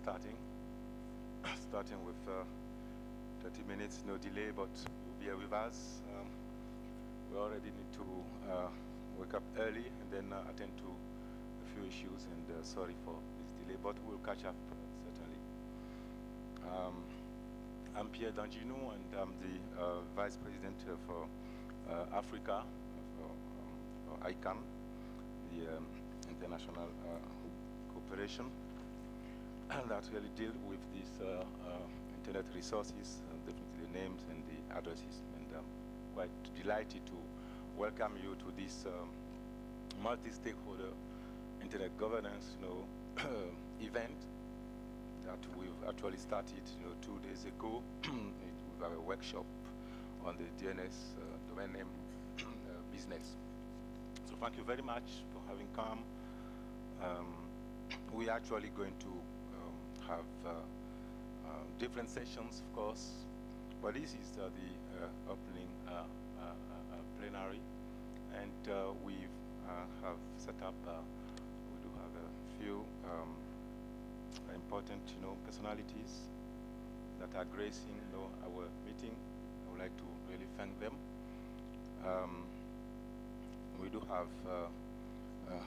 starting with 30 minutes, no delay, but you'll be here with us. We already need to wake up early and then attend to a few issues, and sorry for this delay, but we'll catch up certainly. I'm Pierre Dangino, and I'm the Vice President for Africa, for ICANN, the International Cooperation, and that really deal with these internet resources, definitely the names and the addresses. And I'm quite delighted to welcome you to this multi-stakeholder internet governance, event that we've actually started, 2 days ago with our workshop on the DNS domain name business. So thank you very much for having come. We're actually going to have different sessions, of course, but this is the opening plenary, and we have set up, we do have a few important, personalities that are gracing, our meeting. I would like to really thank them. We do have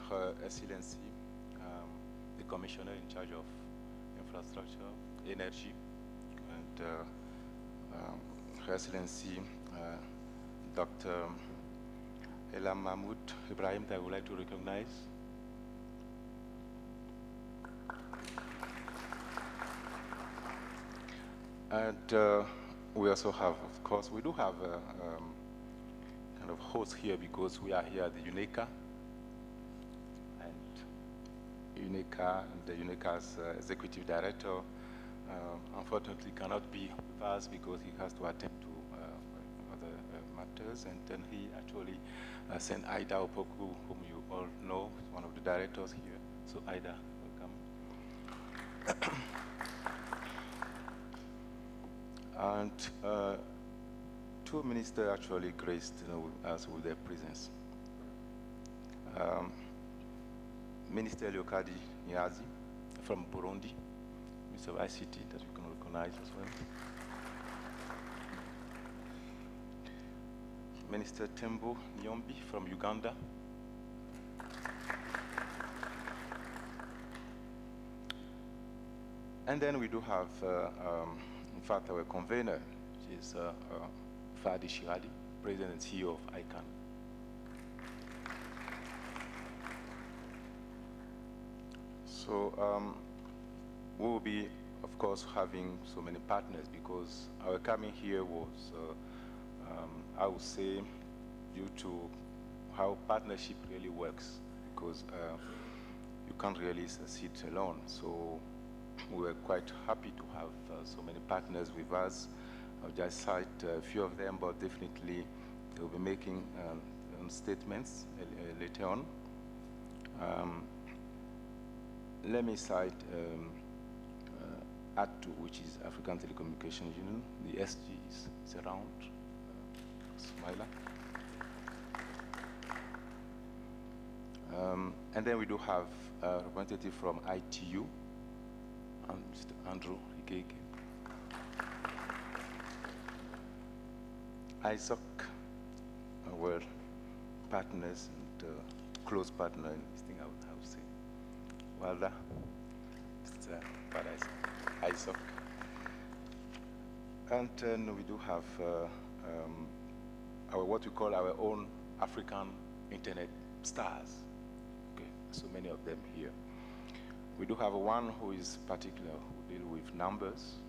Her Excellency, the Commissioner in charge of Infrastructure, Energy, and Her Excellency, Dr. Elam Mahmoud Ibrahim, that I would like to recognize. And we also have, of course, we do have a kind of host here because we are here at the UNECA. And the UNECA's Executive Director, unfortunately cannot be with us because he has to attend to other matters. And then he actually sent Ida Opoku, whom you all know, one of the directors here. So Ida, welcome. And two ministers actually graced us with their presence. Minister Leokadi Nyazi from Burundi, Mr. ICT, that you can recognize as well. Minister Tembo Nyombi from Uganda. And then we do have, in fact, our convener, which is Fadi Shirali, President and CEO of ICANN. So we will be, of course, having so many partners because our coming here was, I would say, due to how partnership really works, because you can't really succeed alone. So we were quite happy to have so many partners with us. I'll just cite a few of them, but definitely they'll be making statements later on. Let me cite ATU, which is African Telecommunication Union. The SG is around. Smiler. And then we do have a representative from ITU, Mr. Andrew Higege. ISOC, our partners and close partner in this thing, I would say. Walda, Mr. Paradise, ISOC. And then we do have what we call our own African internet stars. Okay, so many of them here. We do have one who is particular, who deal with numbers,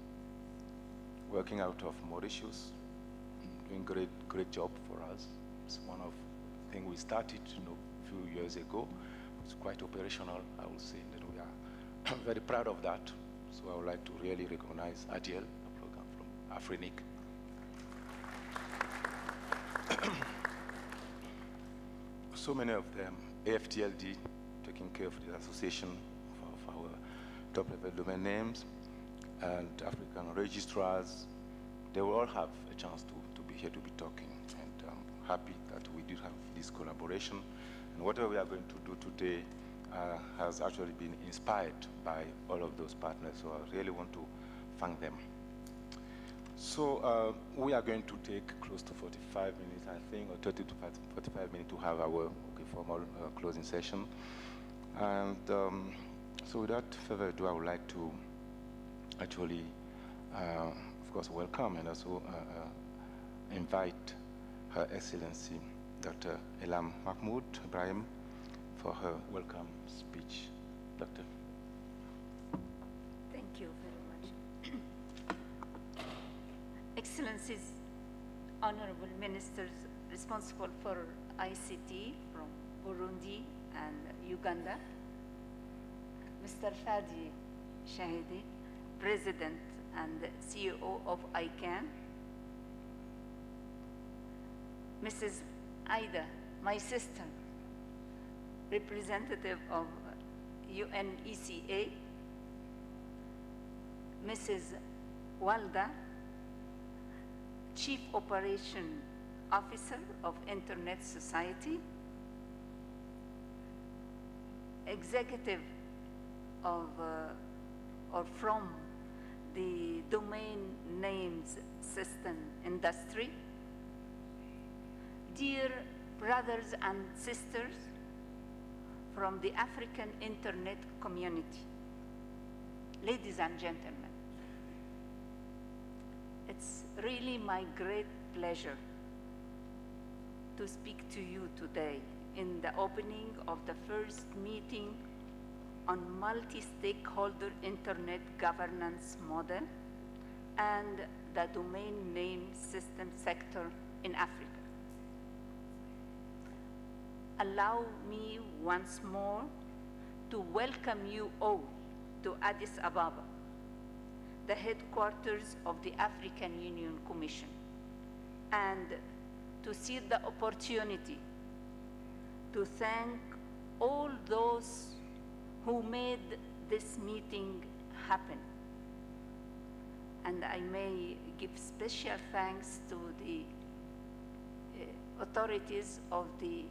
working out of Mauritius, doing great job for us. It's one of the things we started, a few years ago. It's quite operational, I would say, that we are very proud of that. So I would like to really recognize Adiel, a program from AfricaMIG. So many of them, AFTLD, taking care of the association of our top-level domain names, and African registrars. They will all have a chance to be here to be talking, and I'm happy that we did have this collaboration. And whatever we are going to do today, has actually been inspired by all of those partners, so I really want to thank them. So we are going to take close to 45 minutes, I think, or 30 to 45 minutes to have our formal closing session. And so without further ado, I would like to actually, of course, welcome and also invite Her Excellency Dr. Elam Mahmoud Ibrahim for her welcome speech. Doctor. Thank you very much. Excellencies, honorable ministers responsible for ICT from Burundi and Uganda, Mr. Fadi Shahidi, President and CEO of ICANN, Mrs. Aida, my sister, representative of UNECA, Mrs. Walda, Chief Operation Officer of Internet Society, executive of or from the domain names system industry, dear brothers and sisters from the African Internet community, ladies and gentlemen, it's really my great pleasure to speak to you today in the opening of the first meeting on multi-stakeholder internet governance model and the domain name system sector in Africa. Allow me once more to welcome you all to Addis Ababa, the headquarters of the African Union Commission, and to see the opportunity to thank all those who made this meeting happen. And I may give special thanks to the authorities of the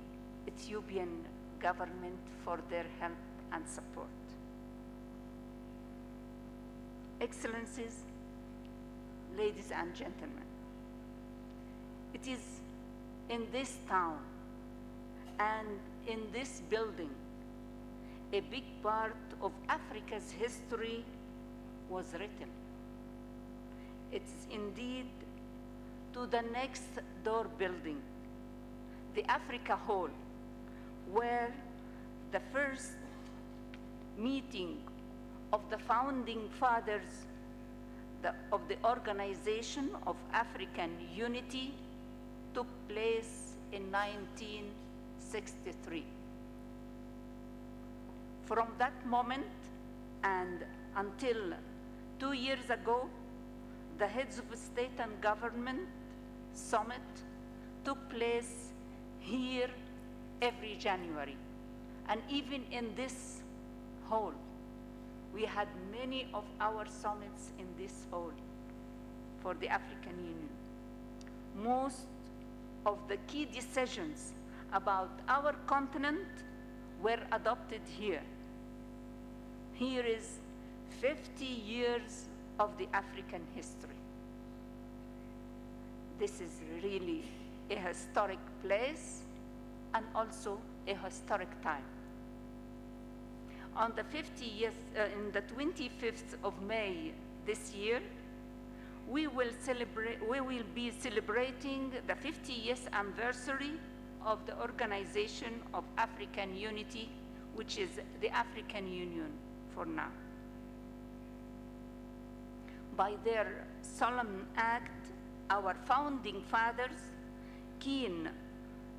Ethiopian government for their help and support. Excellencies, ladies and gentlemen, it is in this town and in this building a big part of Africa's history was written. It's indeed to the next door building, the Africa Hall, where the first meeting of the founding fathers of the Organization of African Unity took place in 1963. From that moment and until 2 years ago, the heads of state and government summit took place here every January. And even in this hall, we had many of our summits in this hall for the African Union. Most of the key decisions about our continent were adopted here. Here is 50 years of the African history. This is really a historic place and also a historic time. On the 25th of May this year, we will be celebrating the 50th anniversary of the Organization of African Unity, which is the African Union for now. By their solemn act, our founding fathers, keen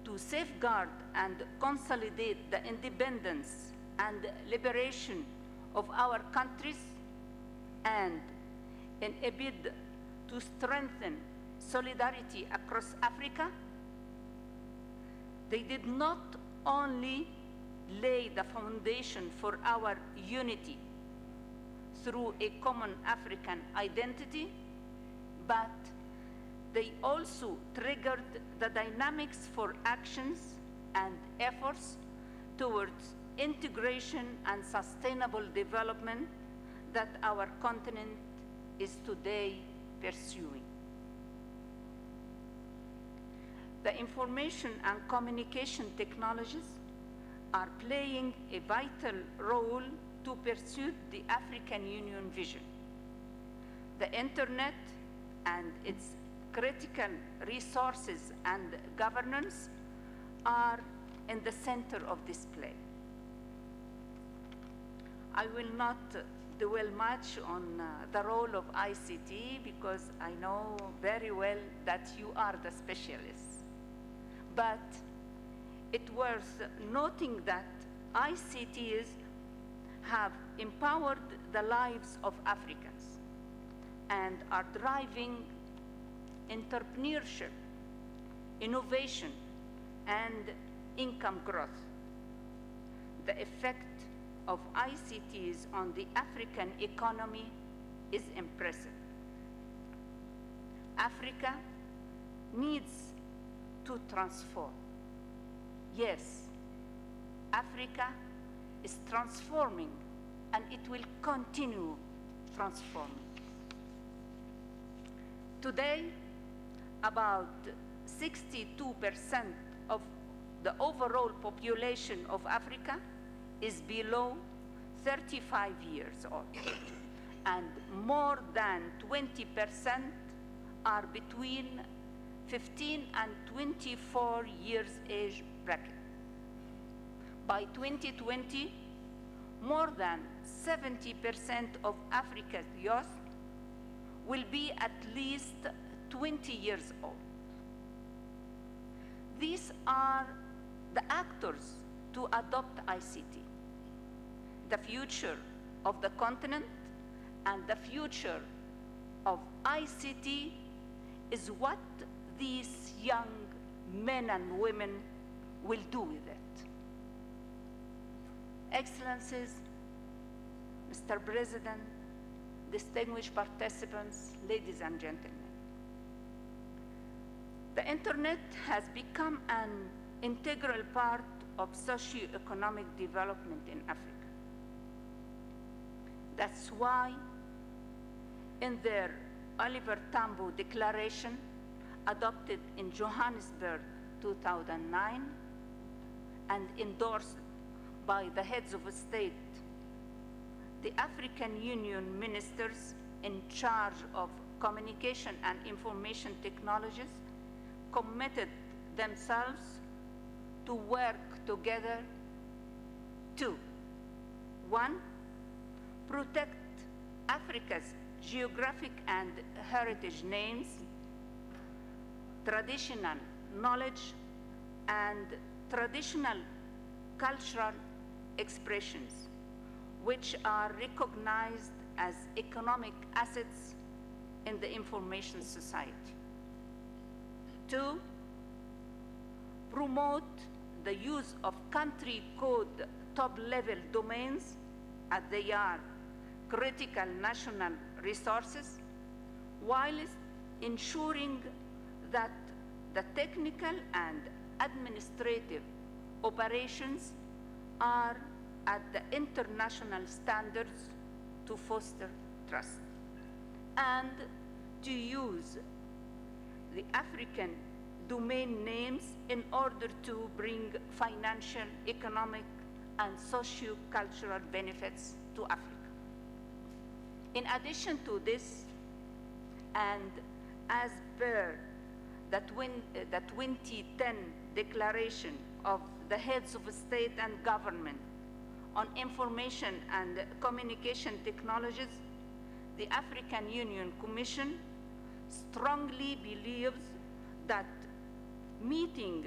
to safeguard and consolidate the independence and liberation of our countries, and in a bid to strengthen solidarity across Africa, they did not only lay the foundation for our unity through a common African identity, but they also triggered the dynamics for actions and efforts towards integration and sustainable development that our continent is today pursuing. The information and communication technologies are playing a vital role to pursue the African Union vision. The internet and its critical resources and governance are in the center of this play. I will not dwell much on the role of ICT because I know very well that you are the specialists. But it's worth noting that ICTs have empowered the lives of Africans and are driving entrepreneurship, innovation, and income growth. The effect of ICTs on the African economy is impressive. Africa needs to transform. Yes, Africa is transforming, and it will continue transforming. Today, about 62% of the overall population of Africa is below 35 years old, and more than 20% are between 15 and 24 years age bracket. By 2020, more than 70% of Africa's youth will be at least 20 years old. These are the actors to adopt ICT. The future of the continent and the future of ICT is what these young men and women will do with it. Excellencies, Mr. President, distinguished participants, ladies and gentlemen. The internet has become an integral part of socio-economic development in Africa. That's why in their Oliver Tambo Declaration, adopted in Johannesburg 2009 and endorsed by the heads of state, the African Union ministers in charge of communication and information technologies committed themselves to work together to, 1, protect Africa's geographic and heritage names, traditional knowledge, and traditional cultural expressions, which are recognized as economic assets in the information society. 2, promote the use of country code top-level domains as they are critical national resources, while ensuring that the technical and administrative operations are at the international standards to foster trust, and to use the African domain names in order to bring financial, economic, and socio-cultural benefits to Africa. In addition to this, and as per the 2010 Declaration of the Heads of State and Government on Information and Communication Technologies, the African Union Commission strongly believes that meeting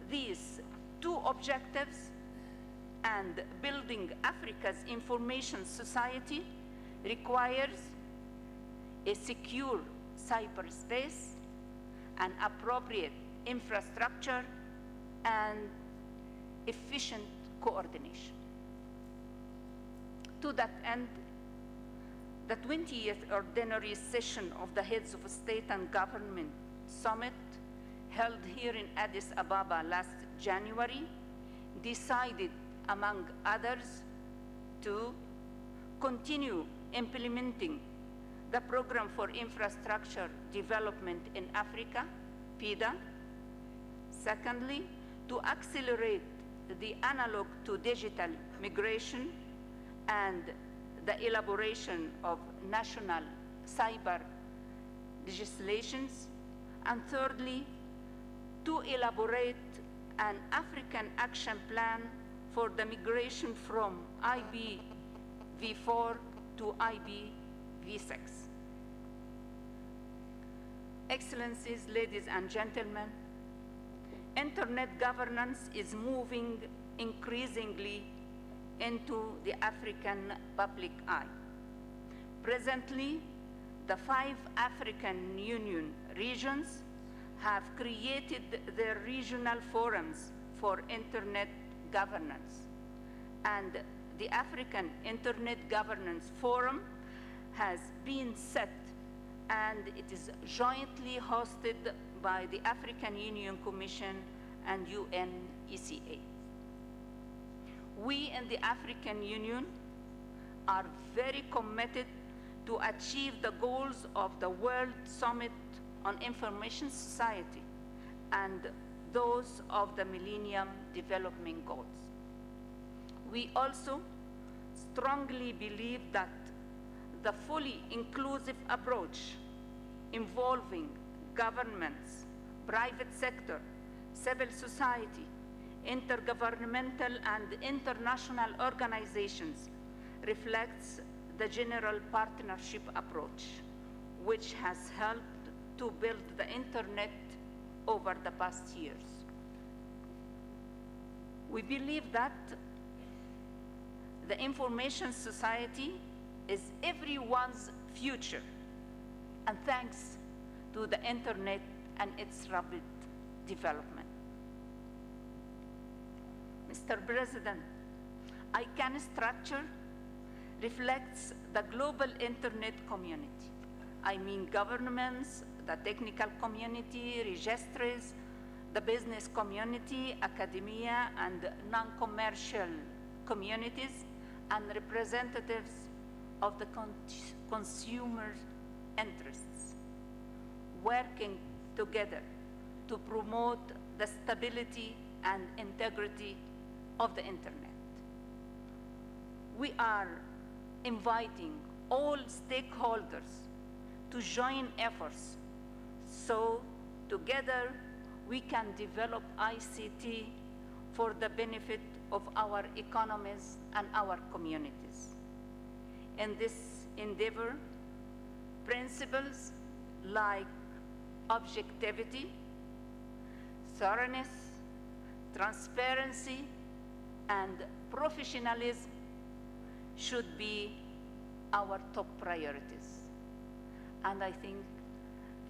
these two objectives and building Africa's information society requires a secure cyberspace, an appropriate infrastructure, and efficient coordination. To that end, the 20th Ordinary Session of the Heads of State and Government Summit, held here in Addis Ababa last January, decided among others, to continue implementing the Program for Infrastructure Development in Africa, PIDA. Secondly, to accelerate the analog to digital migration and the elaboration of national cyber legislations. And thirdly, to elaborate an African action plan for the migration from IPv4 to IPv6. Excellencies, ladies and gentlemen, Internet governance is moving increasingly into the African public eye. Presently, the 5 African Union regions have created their regional forums for Internet governance. And the African Internet Governance Forum has been set, and it is jointly hosted by the African Union Commission and UNECA. We in the African Union are very committed to achieve the goals of the World Summit on Information Society and those of the Millennium Development Goals. We also strongly believe that the fully inclusive approach involving governments, private sector, civil society, intergovernmental and international organizations reflects the general partnership approach, which has helped to build the Internet over the past years. We believe that the information society is everyone's future, and thanks to the Internet and its rapid development. Mr. President, ICANN structure reflects the global Internet community. I mean governments, the technical community, registries, the business community, academia, and non-commercial communities, and representatives of the consumer interests, working together to promote the stability and integrity of the Internet. We are inviting all stakeholders to join efforts so together we can develop ICT for the benefit of our economies and our communities. In this endeavor, principles like objectivity, thoroughness, transparency, and professionalism should be our top priorities. And I think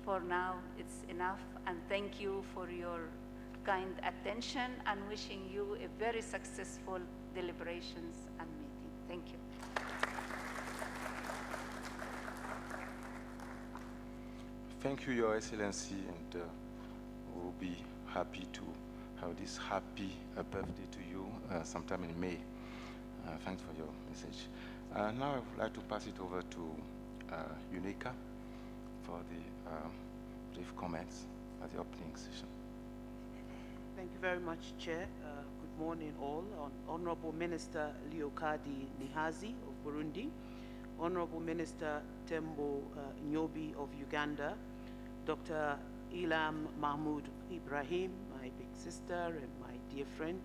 for now it's enough, and thank you for your kind attention, and wishing you a very successful deliberations and meeting. Thank you. Thank you, Your Excellency, and we'll be happy to have this happy birthday to you sometime in May. Thanks for your message. Now I would like to pass it over to UNECA for the brief comments at the opening session. Thank you very much, Chair. Good morning, all. Honorable Minister Leokadi Nihazi of Burundi, Honorable Minister Tembo Nyobi of Uganda, Dr. Ilam Mahmoud Ibrahim, my big sister and my dear friend,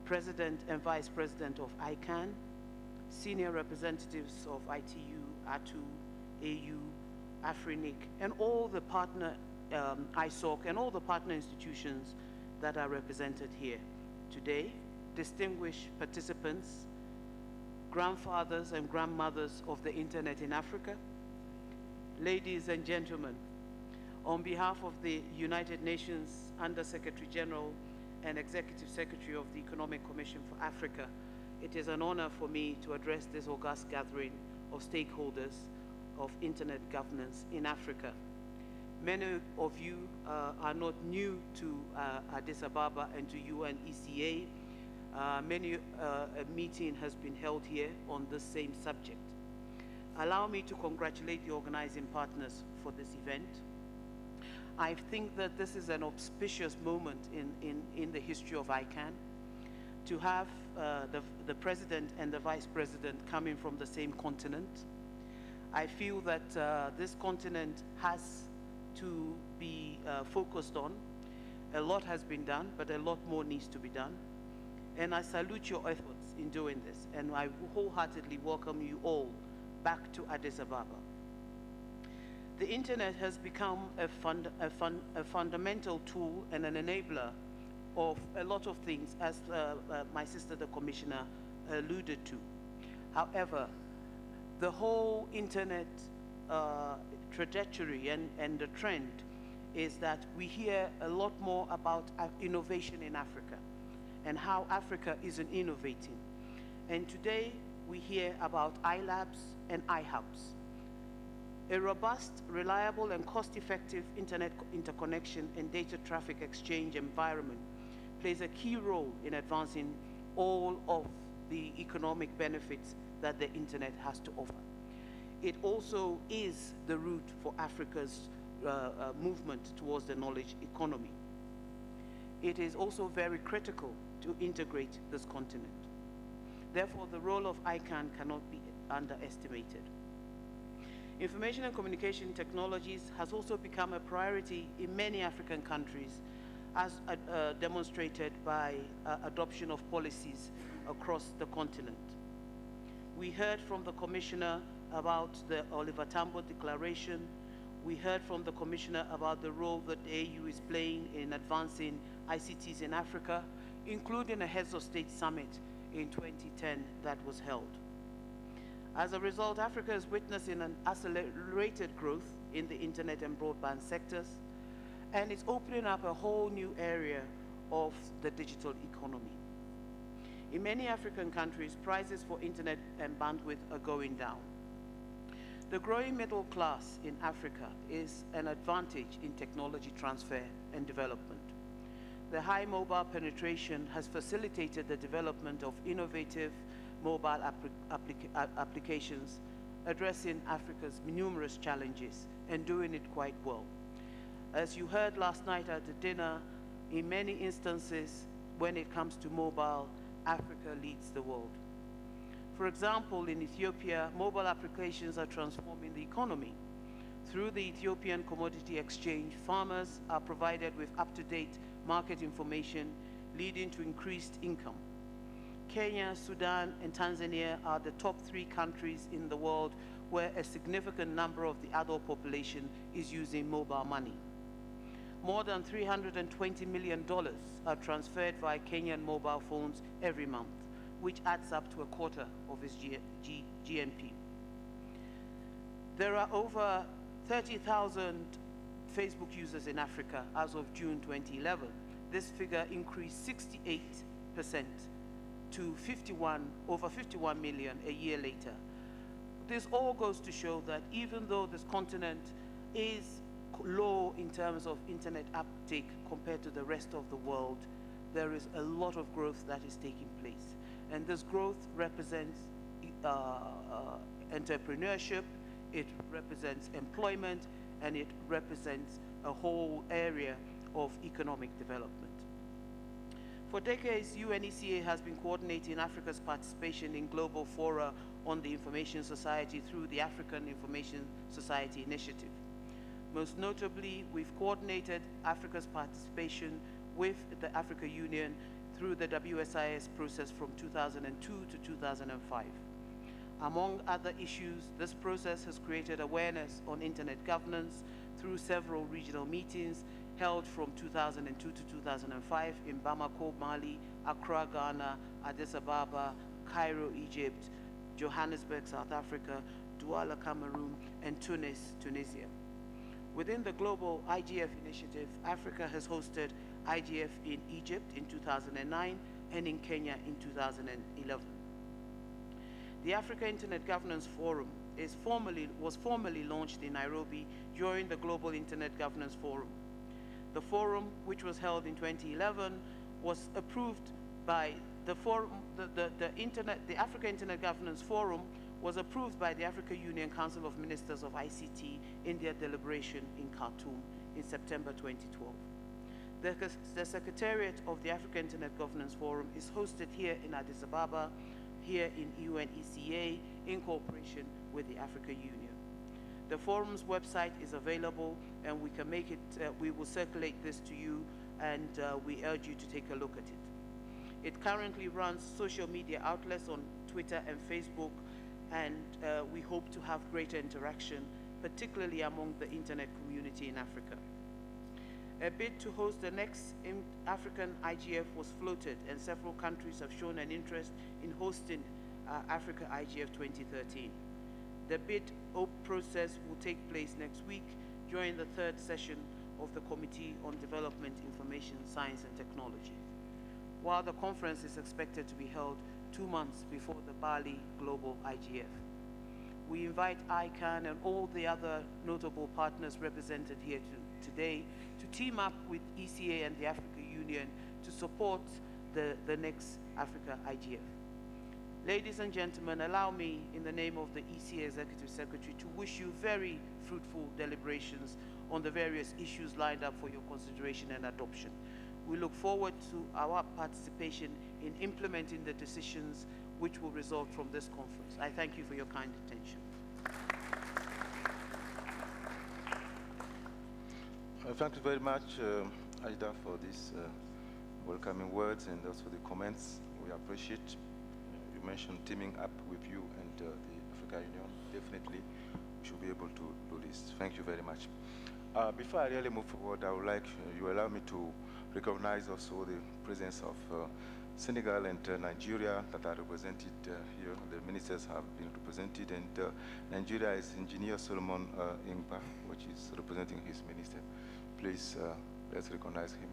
President and Vice President of ICANN, senior representatives of ITU, ATU, AU, AfriMIG, and all the partner ISOC and all the partner institutions that are represented here today, distinguished participants, grandfathers and grandmothers of the Internet in Africa, ladies and gentlemen, on behalf of the United Nations Under-Secretary General and Executive Secretary of the Economic Commission for Africa, it is an honor for me to address this august gathering of stakeholders of Internet governance in Africa. Many of you are not new to Addis Ababa and to UNECA. Many a meeting has been held here on this same subject. Allow me to congratulate the organizing partners for this event. I think that this is an auspicious moment in the history of ICANN to have the president and the vice president coming from the same continent. I feel that this continent has to be focused on. A lot has been done, but a lot more needs to be done. And I salute your efforts in doing this, and I wholeheartedly welcome you all back to Addis Ababa. The internet has become a fundamental tool and an enabler of a lot of things, as my sister, the commissioner, alluded to. However, the whole internet trajectory and the trend is that we hear a lot more about innovation in Africa and how Africa isn't innovating. And today we hear about iLabs and iHubs. A robust, reliable, and cost-effective internet interconnection and data traffic exchange environment plays a key role in advancing all of the economic benefits that the internet has to offer. It also is the route for Africa's movement towards the knowledge economy. It is also very critical to integrate this continent. Therefore, the role of ICANN cannot be underestimated. Information and communication technologies has also become a priority in many African countries, as demonstrated by adoption of policies across the continent. We heard from the Commissioner about the Oliver Tambo Declaration. We heard from the Commissioner about the role that the AU is playing in advancing ICTs in Africa, including a Heads of State Summit in 2010 that was held. As a result, Africa is witnessing an accelerated growth in the internet and broadband sectors, and it's opening up a whole new area of the digital economy. In many African countries, prices for internet and bandwidth are going down. The growing middle class in Africa is an advantage in technology transfer and development. The high mobile penetration has facilitated the development of innovative mobile applications addressing Africa's numerous challenges and doing it quite well. As you heard last night at the dinner, in many instances, when it comes to mobile, Africa leads the world. For example, in Ethiopia, mobile applications are transforming the economy. Through the Ethiopian Commodity Exchange, farmers are provided with up-to-date market information, leading to increased income. Kenya, Sudan, and Tanzania are the top 3 countries in the world where a significant number of the adult population is using mobile money. More than $320 million are transferred via Kenyan mobile phones every month, which adds up to a quarter of its GNP. There are over 30,000 Facebook users in Africa as of June 2011. This figure increased 68% to over 51 million a year later. This all goes to show that even though this continent is low in terms of internet uptake compared to the rest of the world, there is a lot of growth that is taking place. And this growth represents entrepreneurship, it represents employment, and it represents a whole area of economic development. For decades, UNECA has been coordinating Africa's participation in global fora on the information society through the African Information Society Initiative. Most notably, we've coordinated Africa's participation with the Africa Union through the WSIS process from 2002 to 2005. Among other issues, this process has created awareness on internet governance through several regional meetings held from 2002 to 2005 in Bamako, Mali, Accra, Ghana, Addis Ababa, Cairo, Egypt, Johannesburg, South Africa, Douala, Cameroon, and Tunis, Tunisia. Within the global IGF initiative, Africa has hosted IGF in Egypt in 2009 and in Kenya in 2011. The Africa Internet Governance Forum was formally launched in Nairobi during the Global Internet Governance Forum. The forum, which was held in 2011, was approved by the Africa Internet Governance Forum was approved by the Africa Union Council of Ministers of ICT in their deliberation in Khartoum in September 2012. The Secretariat of the Africa Internet Governance Forum is hosted here in Addis Ababa, here in UNECA, in cooperation with the Africa Union. The forum's website is available, and we can make it, we will circulate this to you, and we urge you to take a look at it. It currently runs social media outlets on Twitter and Facebook, and we hope to have greater interaction, particularly among the internet community in Africa. A bid to host the next African IGF was floated, and several countries have shown an interest in hosting Africa IGF 2013. The bid process will take place next week during the third session of the Committee on Development, Information, Science and Technology, while the conference is expected to be held 2 months before the Bali Global IGF. We invite ICANN and all the other notable partners represented here today to team up with ECA and the Africa Union to support the next Africa IGF. Ladies and gentlemen, allow me, in the name of the ECA Executive Secretary, to wish you very fruitful deliberations on the various issues lined up for your consideration and adoption. We look forward to our participation in implementing the decisions which will result from this conference. I thank you for your kind attention. Thank you very much, Aida, for these welcoming words and also the comments. We appreciate. You mentioned teaming up with you and the Africa Union. Definitely, we should be able to do this. Thank you very much. Before I really move forward, I would like you allow me to recognize also the presence of Senegal and Nigeria that are represented here. The ministers have been represented, and Nigeria is Engineer Solomon Ingba, which is representing his minister. Please, let's recognize him.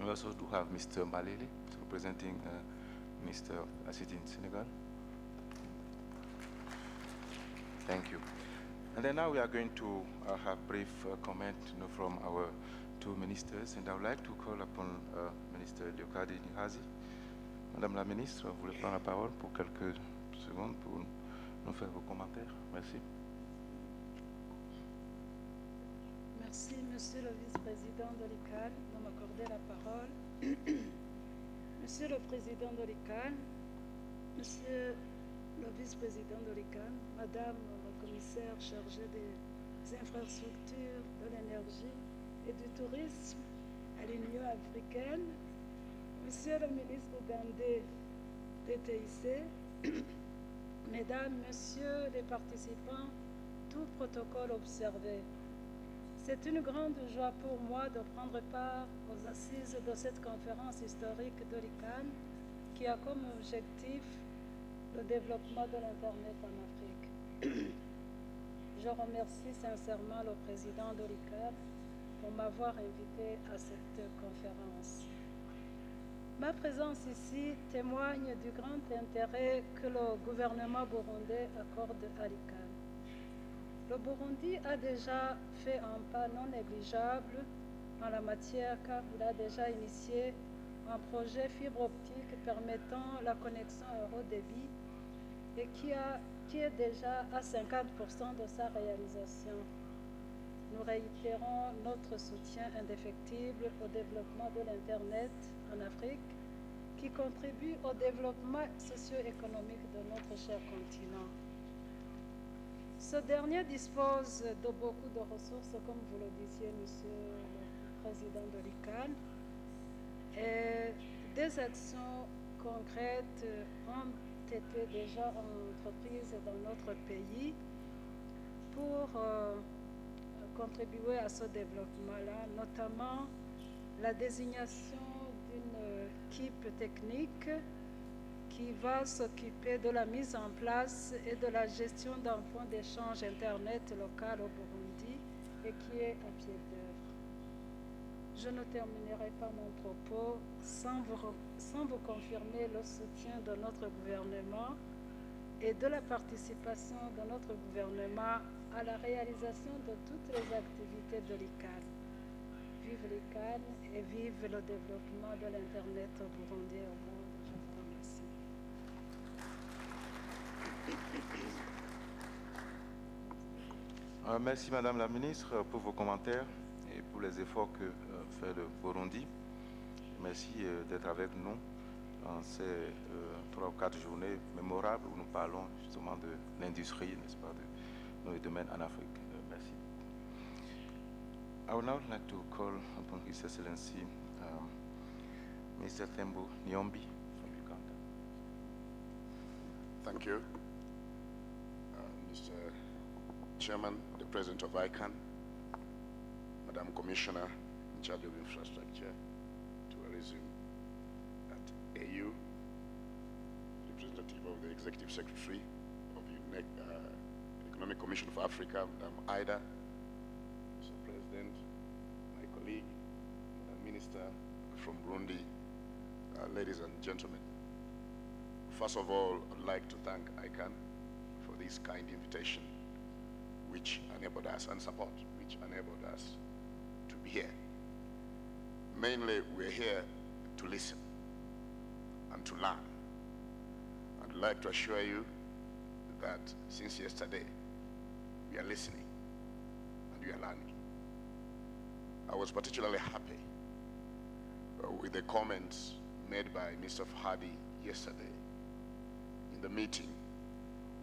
We also do have Mr. Malele, representing Minister of ICT in Senegal. Thank you. And then now we are going to have brief comment from our two ministers, and I would like to call upon Minister Leokadi Nihazi. Madame la Ministre, vous voulez prendre la parole pour quelques secondes pour nous faire vos commentaires. Merci. Merci, Monsieur le Vice-président de l'ICANN, de m'accorder la parole. Monsieur le Président de l'ICANN, Monsieur le Vice-président de l'ICANN, Madame la Commissaire chargée des infrastructures, de l'énergie et du tourisme à l'Union africaine, Monsieur le ministre ougandais des TIC, Mesdames, Messieurs les participants, tout protocole observé. C'est une grande joie pour moi de prendre part aux assises de cette conférence historique de l'ICANN qui a comme objectif le développement de l'Internet en Afrique. Je remercie sincèrement le président de l'ICANN pour m'avoir invité à cette conférence. Ma présence ici témoigne du grand intérêt que le gouvernement burundais accorde à l'ICANN. Le Burundi a déjà fait un pas non négligeable en la matière car il a déjà initié un projet fibre optique permettant la connexion à haut débit et qui est déjà à 50% de sa réalisation. Nous réitérons notre soutien indéfectible au développement de l'Internet en Afrique qui contribue au développement socio-économique de notre cher continent. Ce dernier dispose de beaucoup de ressources, comme vous le disiez, Monsieur le Président de l'ICANN, et des actions concrètes ont été déjà entreprises dans notre pays pour contribuer à ce développement-là, notamment la désignation d'une équipe technique qui va s'occuper de la mise en place et de la gestion d'un point d'échange Internet local au Burundi et qui est à pied d'œuvre. je ne terminerai pas mon propos sans vous confirmer le soutien de notre gouvernement et de la participation de notre gouvernement à la réalisation de toutes les activités de l'ICANN. Vive l'ICANN et vive le développement de l'Internet burundais au monde. Je vous remercie. Merci Madame la Ministre pour vos commentaires et pour les efforts que fait le Burundi. Merci d'être avec nous dans ces 3 ou 4 journées mémorables où nous parlons justement de l'industrie, n'est-ce pas, de nos domaines en Afrique. Merci. I would now like to call upon His Excellency Mr. Thembu Nyombi from Uganda. Thank you. Mr. Chairman, the President of ICANN, Madam Commissioner in charge of Infrastructure, Tourism at AU, representative of the Executive Secretary of the Economic Commission for Africa, Madam Ida, Mr. President, my colleague, Madam Minister from Burundi, ladies and gentlemen. First of all, I'd like to thank ICANN for this kind invitation which enabled us, and support which enabled us to be here. Mainly, we're here to listen and to learn. I'd like to assure you that since yesterday, we are listening and we are learning. I was particularly happy with the comments made by Mr. Fahadi yesterday in the meeting,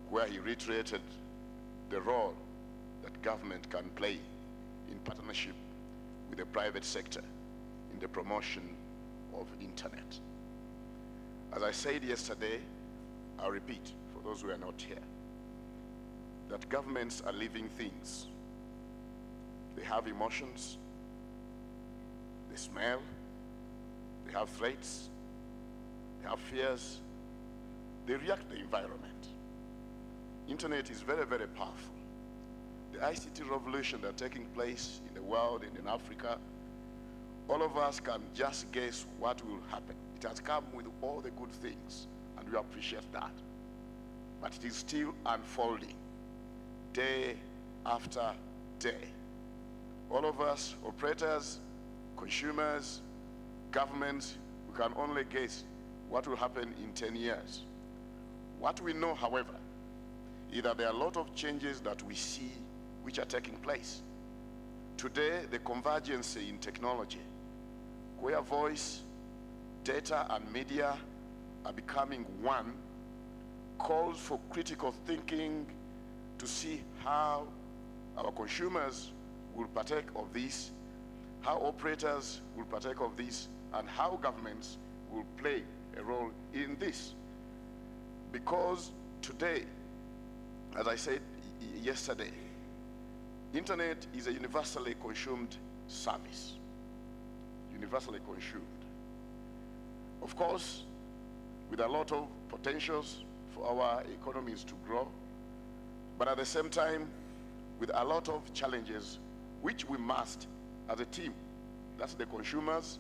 where he reiterated the role that government can play in partnership with the private sector in the promotion of internet. As I said yesterday, I'll repeat for those who are not here, that governments are living things. They have emotions, they smell, they have threats, they have fears, they react to the environment. Internet is very, very powerful. The ICT revolution that's taking place in the world and in Africa, all of us can just guess what will happen. It has come with all the good things, and we appreciate that. But it is still unfolding, day after day. All of us, operators, consumers, governments, we can only guess what will happen in 10 years. What we know, however, is that there are a lot of changes that we see which are taking place. Today, the convergence in technology, where voice, data, and media are becoming one, calls for critical thinking to see how our consumers will partake of this, how operators will partake of this, and how governments will play a role in this. Because today, as I said yesterday, internet is a universally consumed service, universally consumed. Of course, with a lot of potentials for our economies to grow, but at the same time, with a lot of challenges, which we must, as a team, that's the consumers.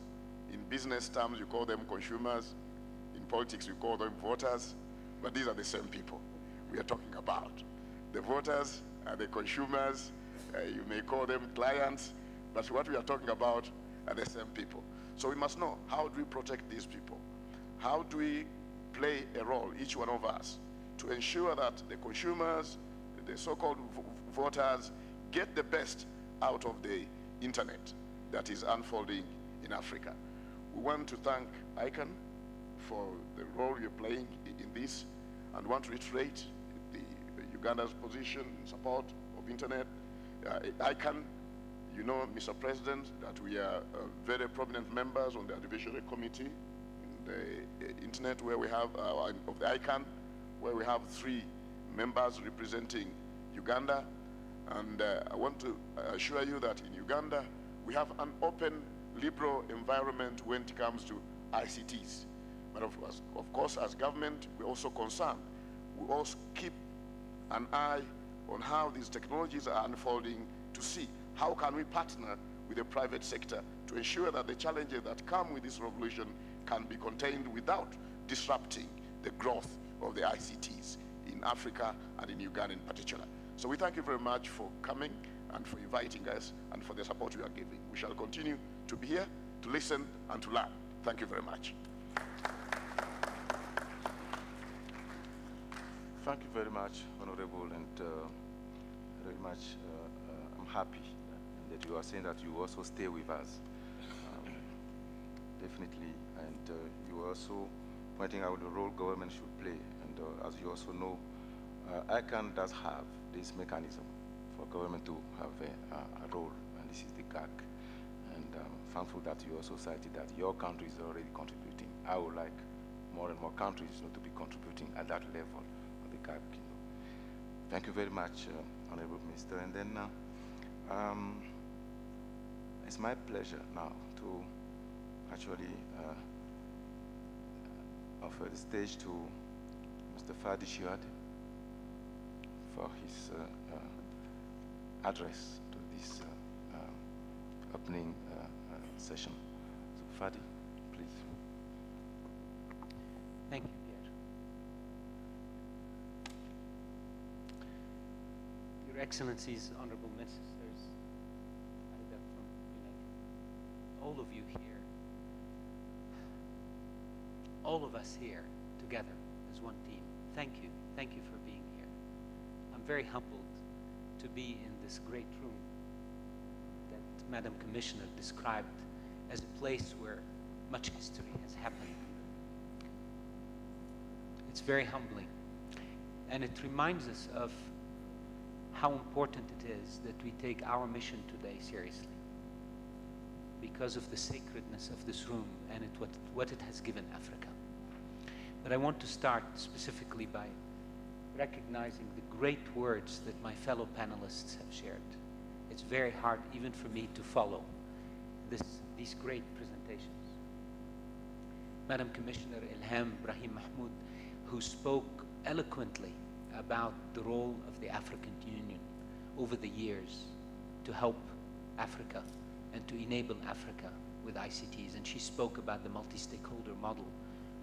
In business terms, you call them consumers. In politics, you call them voters, but these are the same people we are talking about. The voters are the consumers, you may call them clients, but what we are talking about are the same people. So we must know, how do we protect these people? How do we play a role, each one of us, to ensure that the consumers, the so-called voters, get the best out of the internet that is unfolding in Africa? We want to thank ICANN for the role you're playing in this, and want to reiterate Uganda's position in support of internet. ICANN, you know, Mr. President, that we are very prominent members on the advisory committee in the internet, where we have, of the ICANN, where we have 3 members representing Uganda. And I want to assure you that in Uganda, we have an open, liberal environment when it comes to ICTs. But of course, as government, we're also concerned. We also keep an eye on how these technologies are unfolding to see how can we partner with the private sector to ensure that the challenges that come with this revolution can be contained without disrupting the growth of the ICTs in Africa and in Uganda in particular. So we thank you very much for coming and for inviting us and for the support you are giving. We shall continue to be here to listen and to learn. Thank you very much. Thank you very much, Honorable, and very much I'm happy that you are saying that you also stay with us. Definitely, and you are also pointing out the role government should play. And as you also know, ICANN does have this mechanism for government to have a role, and this is the GAC. And I'm thankful that you also cited that your country is already contributing. I would like more and more countries to be contributing at that level of the GAC. Thank you very much, Honorable Minister. And then it's my pleasure now to actually offer the stage to Mr. Fadi Shiad for his address to this opening session. So Fadi, please. Thank you, Pierre. Your Excellencies, Honorable Ministers, Aida from United, all of you here, all of us here together as one team, thank you. Thank you for being here. I'm very humbled to be in this great room that Madam Commissioner described as a place where much history has happened. It's very humbling, and it reminds us of how important it is that we take our mission today seriously because of the sacredness of this room and what it has given Africa. But I want to start specifically by recognizing the great words that my fellow panelists have shared. It's very hard even for me to follow these great presentations. Madam Commissioner Ilham Brahim Mahmoud, who spoke eloquently about the role of the African Union over the years to help Africa and to enable Africa with ICTs. And she spoke about the multi-stakeholder model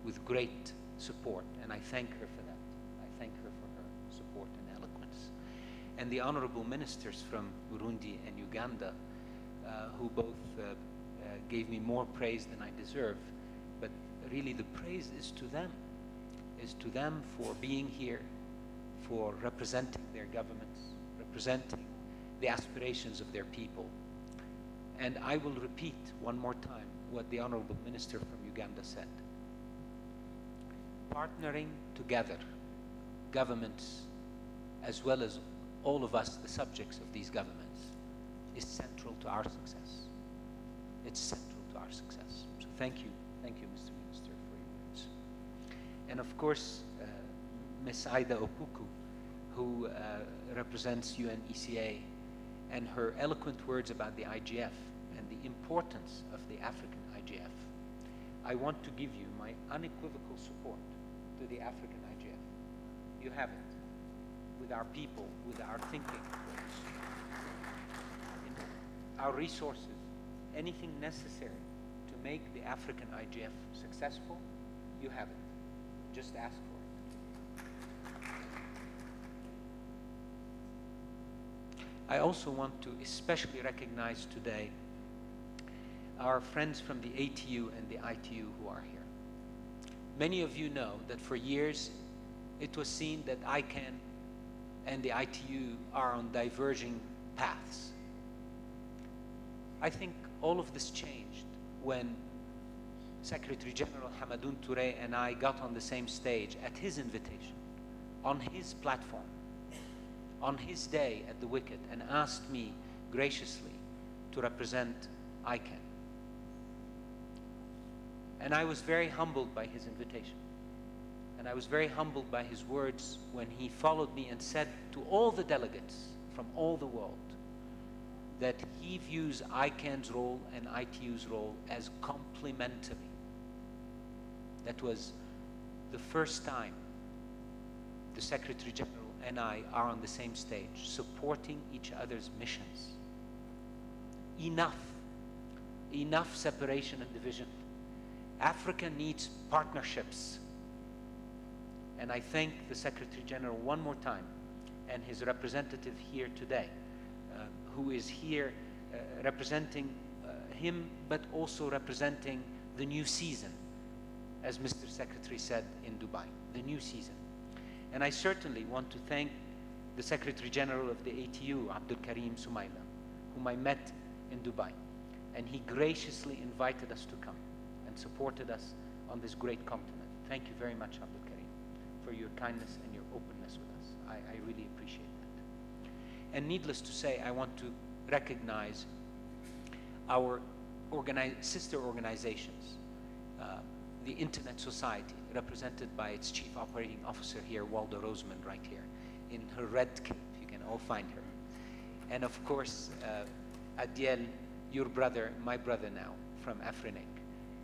with great support, and I thank her for that. I thank her for her support and eloquence. And the honorable ministers from Burundi and Uganda, who both gave me more praise than I deserve, but really the praise is to them for being here, for representing their governments, representing the aspirations of their people. And I will repeat one more time what the honorable minister from Uganda said. Partnering together, governments, as well as all of us, the subjects of these governments, is central to our success. It's central to our success. So thank you, Mr. Minister, for your words. And of course, Ms. Aida Opuku, who represents UNECA, and her eloquent words about the IGF and the importance of the African IGF. I want to give you my unequivocal support to the African IGF. You have it, with our people, with our thinking, in our resources, anything necessary to make the African IGF successful, you have it. Just ask for it. I also want to especially recognize today our friends from the ATU and the ITU who are here. Many of you know that for years it was seen that ICANN and the ITU are on diverging paths. I think all of this changed when Secretary General Hamadoun Touré and I got on the same stage at his invitation, on his platform, on his day at the Wicket, and asked me graciously to represent ICANN. And I was very humbled by his invitation. And I was very humbled by his words when he followed me and said to all the delegates from all the world that he views ICANN's role and ITU's role as complementary. That was the first time the Secretary General and I are on the same stage, supporting each other's missions. Enough enough separation and division. Africa needs partnerships. And I thank the Secretary General one more time and his representative here today, who is here representing him, but also representing the new season, as Mr. Secretary said in Dubai, the new season. And I certainly want to thank the Secretary General of the ATU, Abdul Karim Sumaila, whom I met in Dubai. And he graciously invited us to come and supported us on this great continent. Thank you very much, Abdul Karim, for your kindness and your openness with us. I really appreciate that. And needless to say, I want to recognize our sister organizations, the Internet Society, represented by its Chief Operating Officer here, Waldo Rosemond, right here, in her red cape. You can all find her. And of course, Adiel, your brother, my brother now, from AfriMIG,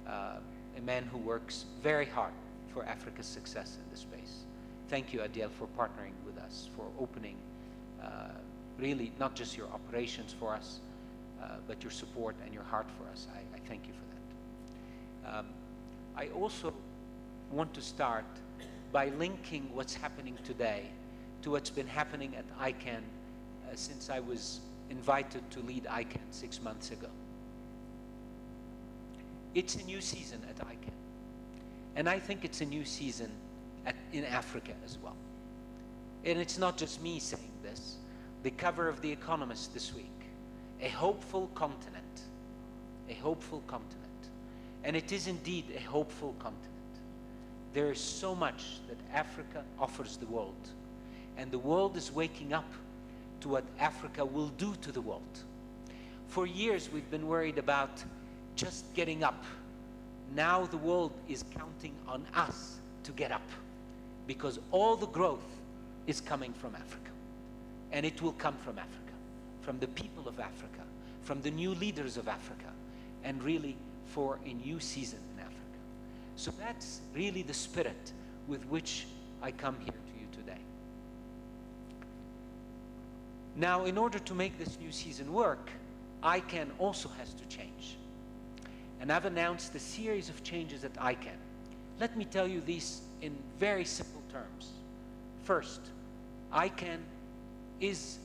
a man who works very hard for Africa's success in this space. Thank you, Adiel, for partnering with us, for opening really not just your operations for us, but your support and your heart for us. I thank you for that. I also want to start by linking what's happening today to what's been happening at ICANN since I was invited to lead ICANN 6 months ago. It's a new season at ICANN. And I think it's a new season in Africa as well. And it's not just me saying this. The cover of The Economist this week, a hopeful continent, a hopeful continent. And it is indeed a hopeful continent. There is so much that Africa offers the world. And the world is waking up to what Africa will do to the world. For years, we've been worried about just getting up. Now the world is counting on us to get up, because all the growth is coming from Africa. And it will come from Africa, from the people of Africa, from the new leaders of Africa, and really for a new season in Africa. So that's really the spirit with which I come here to you today. Now, in order to make this new season work, ICANN also has to change. And I've announced a series of changes at ICANN. Let me tell you these in very simple terms. First, ICANN is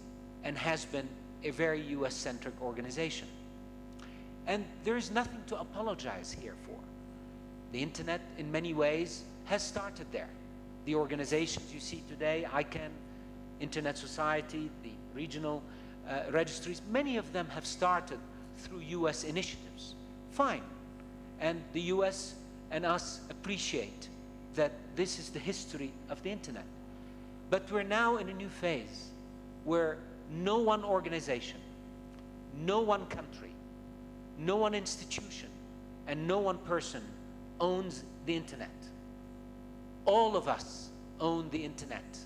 and has been a very US-centric organization. And there is nothing to apologize here for. The internet, in many ways, has started there. The organizations you see today, ICANN, Internet Society, the regional registries, many of them have started through US initiatives. Fine. And the US and us appreciate that this is the history of the internet. But we're now in a new phase where no one organization, no one country, no one institution, and no one person owns the internet. All of us own the internet,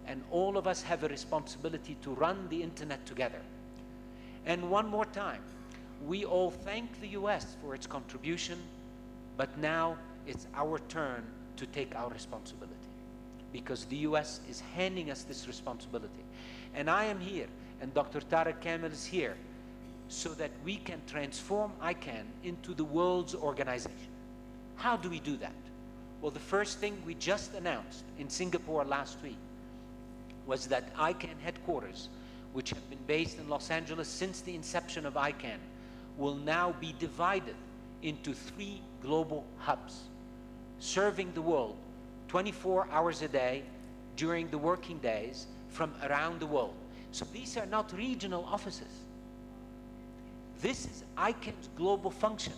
and all of us have a responsibility to run the internet together. And one more time, we all thank the US for its contribution, but now it's our turn to take our responsibility, because the US is handing us this responsibility. And I am here, and Dr. Tariq Kamil is here, so that we can transform ICANN into the world's organization. How do we do that? Well, the first thing we just announced in Singapore last week was that ICANN headquarters, which have been based in Los Angeles since the inception of ICANN, will now be divided into 3 global hubs, serving the world 24 hours a day during the working days from around the world. So these are not regional offices. This is ICANN's global function.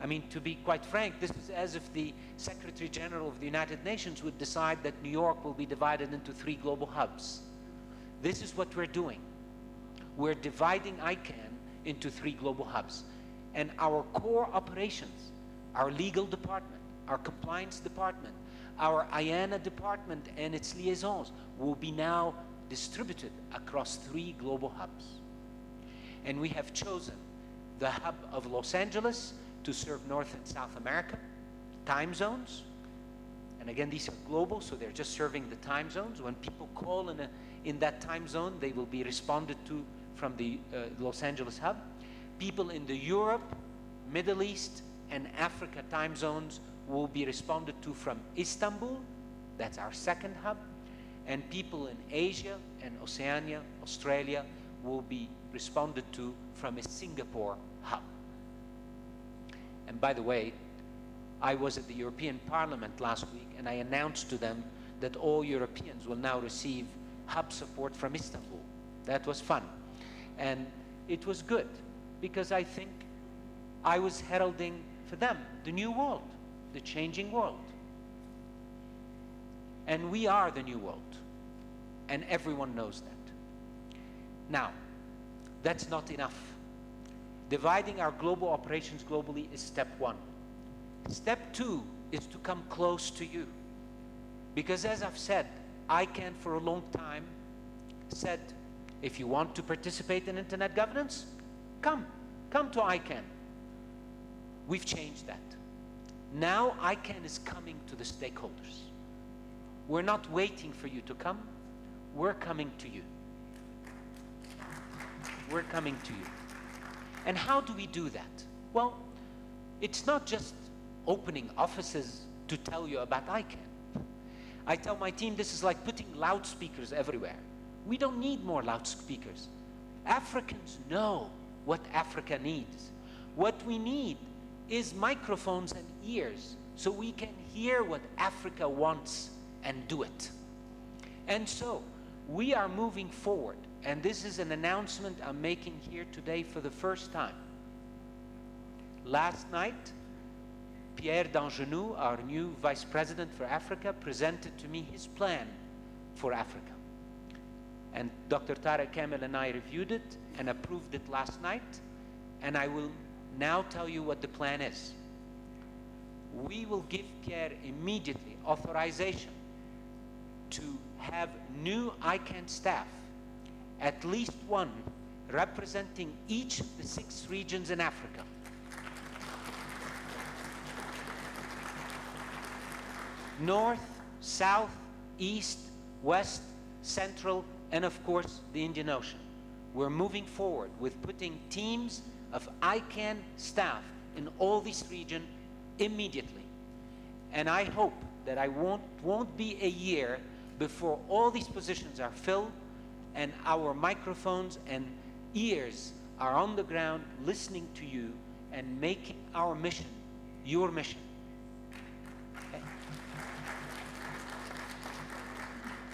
I mean, to be quite frank, this is as if the Secretary General of the United Nations would decide that New York will be divided into 3 global hubs. This is what we're doing. We're dividing ICANN into 3 global hubs. And our core operations, our legal department, our compliance department, our IANA department and its liaisons will be now distributed across 3 global hubs. And we have chosen the hub of Los Angeles to serve North and South America, time zones. And again, these are global, so they're just serving the time zones. When people call in that time zone, they will be responded to from the Los Angeles hub. People in the Europe, Middle East, and Africa time zones will be responded to from Istanbul. That's our second hub. And people in Asia and Oceania, Australia, will be responded to from a Singapore hub. And by the way, I was at the European Parliament last week, and I announced to them that all Europeans will now receive hub support from Istanbul. That was fun. And it was good, because I think I was heralding for them the new world, the changing world. And we are the new world, and everyone knows that. Now, that's not enough. Dividing our global operations globally is step one. Step two is to come close to you. Because as I've said, ICANN for a long time said, if you want to participate in internet governance, come to ICANN. We've changed that. Now ICANN is coming to the stakeholders. We're not waiting for you to come, we're coming to you. We're coming to you. And how do we do that? Well, it's not just opening offices to tell you about ICANN. I tell my team this is like putting loudspeakers everywhere. We don't need more loudspeakers. Africans know what Africa needs. What we need is microphones and ears so we can hear what Africa wants and do it. And so we are moving forward, and this is an announcement I'm making here today for the first time. Last night, Pierre Dangenou, our new Vice President for Africa, presented to me his plan for Africa. And Dr. Tarek Kamel and I reviewed it and approved it last night, and I will now tell you what the plan is. We will give Pierre immediately authorization to have new ICANN staff, at least one representing each of the 6 regions in Africa. North, South, East, West, Central, and of course the Indian Ocean. We're moving forward with putting teams of ICANN staff in all these regions immediately. And I hope that I won't be a year before all these positions are filled and our microphones and ears are on the ground listening to you and making our mission your mission. Okay?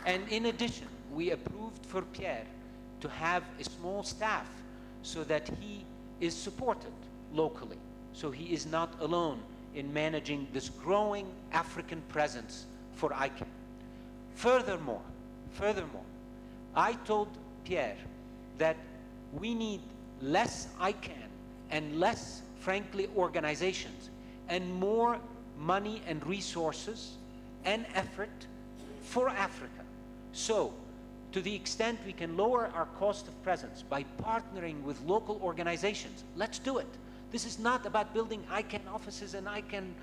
And in addition, we approved for Pierre to have a small staff so that he is supported locally, so he is not alone in managing this growing African presence for ICANN. Furthermore, I told Pierre that we need less ICANN and less, frankly, organizations and more money and resources and effort for Africa. So, to the extent we can lower our cost of presence by partnering with local organizations, let's do it. This is not about building ICANN offices and ICANN,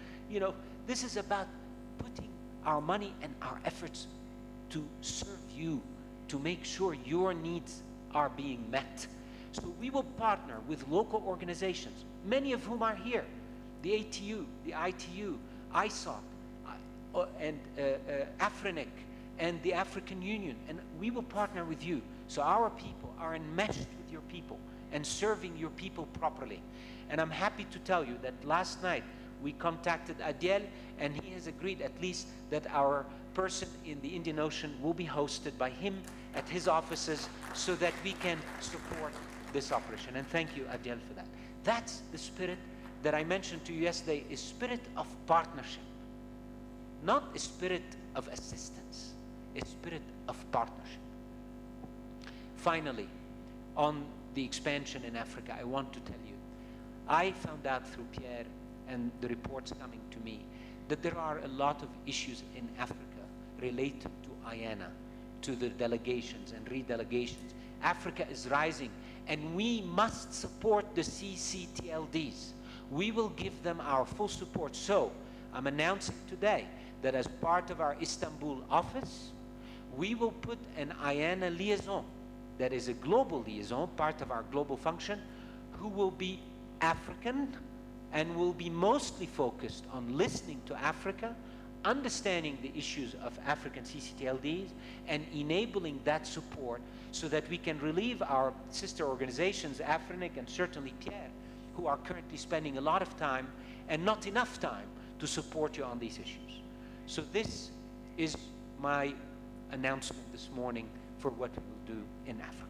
this is about putting our money and our efforts to serve you, to make sure your needs are being met. So we will partner with local organizations, many of whom are here, the ATU, the ITU, ISOC, and AfriMIG, and the African Union, and we will partner with you so our people are enmeshed with your people and serving your people properly. And I'm happy to tell you that last night we contacted Adiel, and he has agreed at least that our person in the Indian Ocean will be hosted by him at his offices so that we can support this operation. And thank you, Adiel, for that. That's the spirit that I mentioned to you yesterday, is spirit of partnership, not a spirit of assistance. A spirit of partnership. Finally, on the expansion in Africa, I want to tell you, I found out through Pierre and the reports coming to me that there are a lot of issues in Africa related to IANA, to the delegations and redelegations. Africa is rising, and we must support the CCTLDs. We will give them our full support. So, I'm announcing today that as part of our Istanbul office, we will put an IANA liaison that is a global liaison, part of our global function, who will be African and will be mostly focused on listening to Africa, understanding the issues of African CCTLDs, and enabling that support so that we can relieve our sister organizations, AfriMIG and certainly Pierre, who are currently spending a lot of time and not enough time to support you on these issues. So this is my announcement this morning for what we will do in Africa.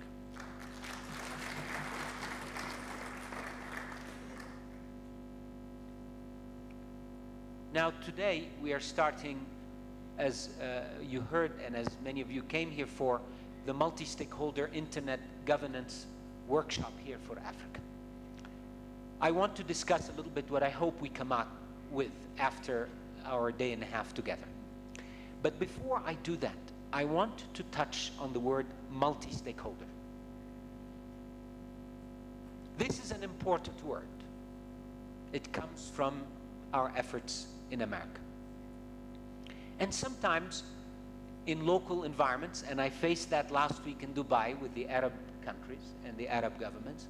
Now today we are starting, as you heard and as many of you came here for, the multi-stakeholder internet governance workshop here for Africa. I want to discuss a little bit what I hope we come out with after our day and a half together. But before I do that, I want to touch on the word multi-stakeholder. This is an important word. It comes from our efforts in America. And sometimes in local environments, and I faced that last week in Dubai with the Arab countries and the Arab governments,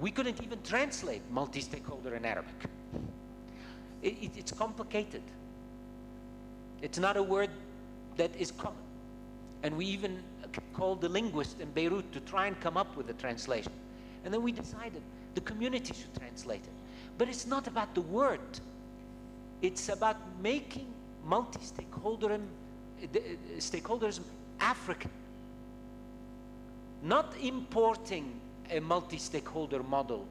we couldn't even translate multi-stakeholder in Arabic. It's complicated. It's not a word that is common. And we even called the linguist in Beirut to try and come up with a translation. And then we decided the community should translate it. But it's not about the word. It's about making multi-stakeholderism African. Not importing a multi-stakeholder model.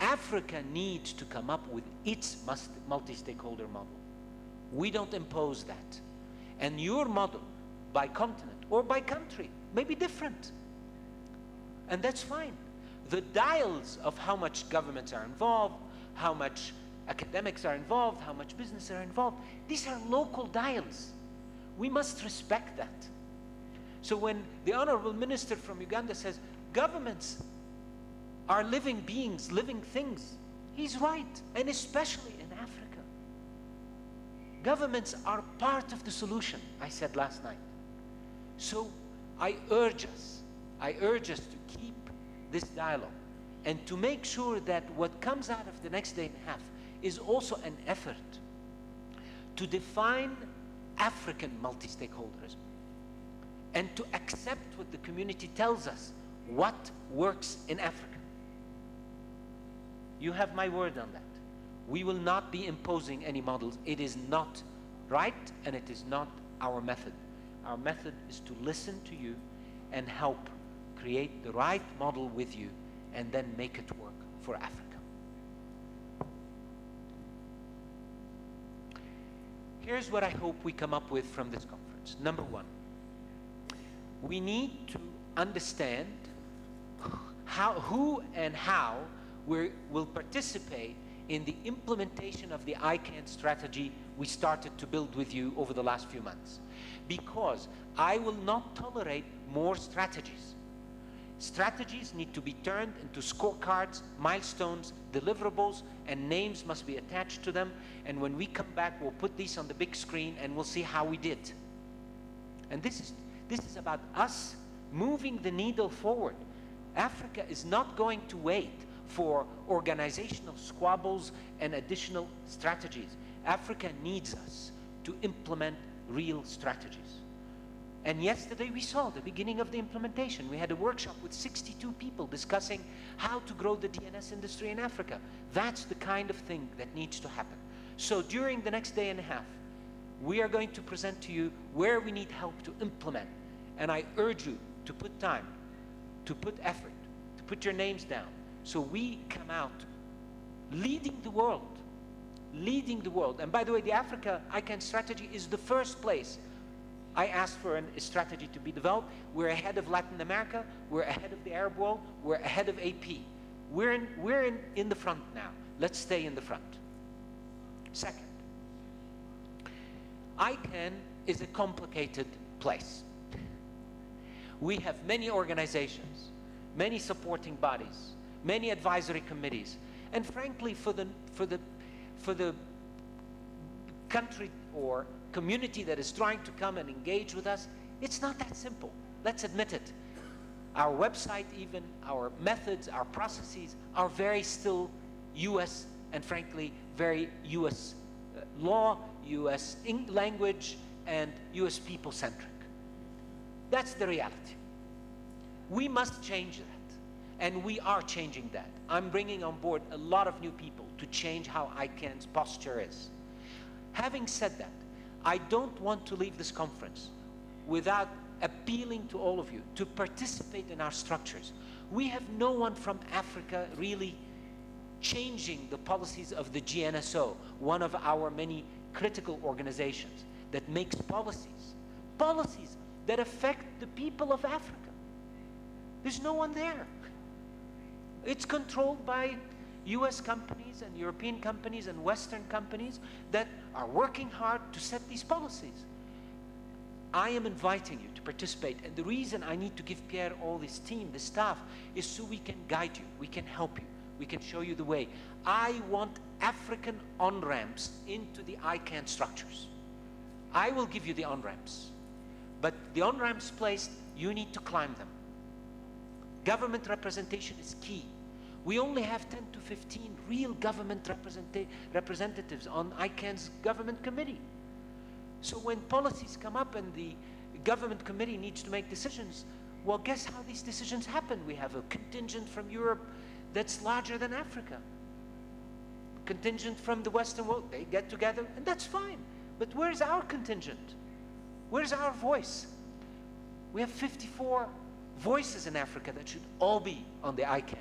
Africa needs to come up with its multi-stakeholder model. We don't impose that. And your model, by continent or by country, may be different. And that's fine. The dials of how much governments are involved, how much academics are involved, how much business are involved, these are local dials. We must respect that. So when the Honorable Minister from Uganda says, governments are living beings, living things, he's right, and especially in Africa. Governments are part of the solution, I said last night. So I urge us to keep this dialogue and to make sure that what comes out of the next day and a half is also an effort to define African multi-stakeholderism and to accept what the community tells us, what works in Africa. You have my word on that. We will not be imposing any models. It is not right, and it is not our method. Our method is to listen to you and help create the right model with you and then make it work for Africa. Here's what I hope we come up with from this conference. Number one, we need to understand who and how we will participate in the implementation of the ICANN strategy we started to build with you over the last few months. Because I will not tolerate more strategies. Strategies need to be turned into scorecards, milestones, deliverables, and names must be attached to them. And when we come back, we'll put these on the big screen and we'll see how we did. And this is about us moving the needle forward. Africa is not going to wait for organizational squabbles and additional strategies. Africa needs us to implement real strategies. And yesterday we saw the beginning of the implementation. We had a workshop with 62 people discussing how to grow the DNS industry in Africa. That's the kind of thing that needs to happen. So during the next day and a half, we are going to present to you where we need help to implement. And I urge you to put time, to put effort, to put your names down, so we come out leading the world. Leading the world. And by the way, the Africa ICANN strategy is the first place I asked for a strategy to be developed. We're ahead of Latin America. We're ahead of the Arab world. We're ahead of AP. We're in the front now. Let's stay in the front. Second, ICANN is a complicated place. We have many organizations, many supporting bodies, many advisory committees, and frankly, for the country or community that is trying to come and engage with us, it's not that simple. Let's admit it. Our website even, our methods, our processes are very still US and frankly very US law, US language, and US people centric. That's the reality. We must change that, and we are changing that. I'm bringing on board a lot of new people to change how ICANN's posture is. Having said that, I don't want to leave this conference without appealing to all of you to participate in our structures. We have no one from Africa really changing the policies of the GNSO, one of our many critical organizations that makes policies that affect the people of Africa. There's no one there. It's controlled by US companies and European companies and Western companies that are working hard to set these policies. I am inviting you to participate, and the reason I need to give Pierre all this team, the staff, is so we can guide you, we can help you, we can show you the way. I want African on-ramps into the ICANN structures. I will give you the on-ramps, but the on-ramps placed, you need to climb them. Government representation is key. We only have 10 to 15 real government representatives on ICANN's government committee. So when policies come up and the government committee needs to make decisions, well, guess how these decisions happen? We have a contingent from Europe that's larger than Africa. Contingent from the Western world, they get together, and that's fine. But where's our contingent? Where's our voice? We have 54 voices in Africa that should all be on the ICANN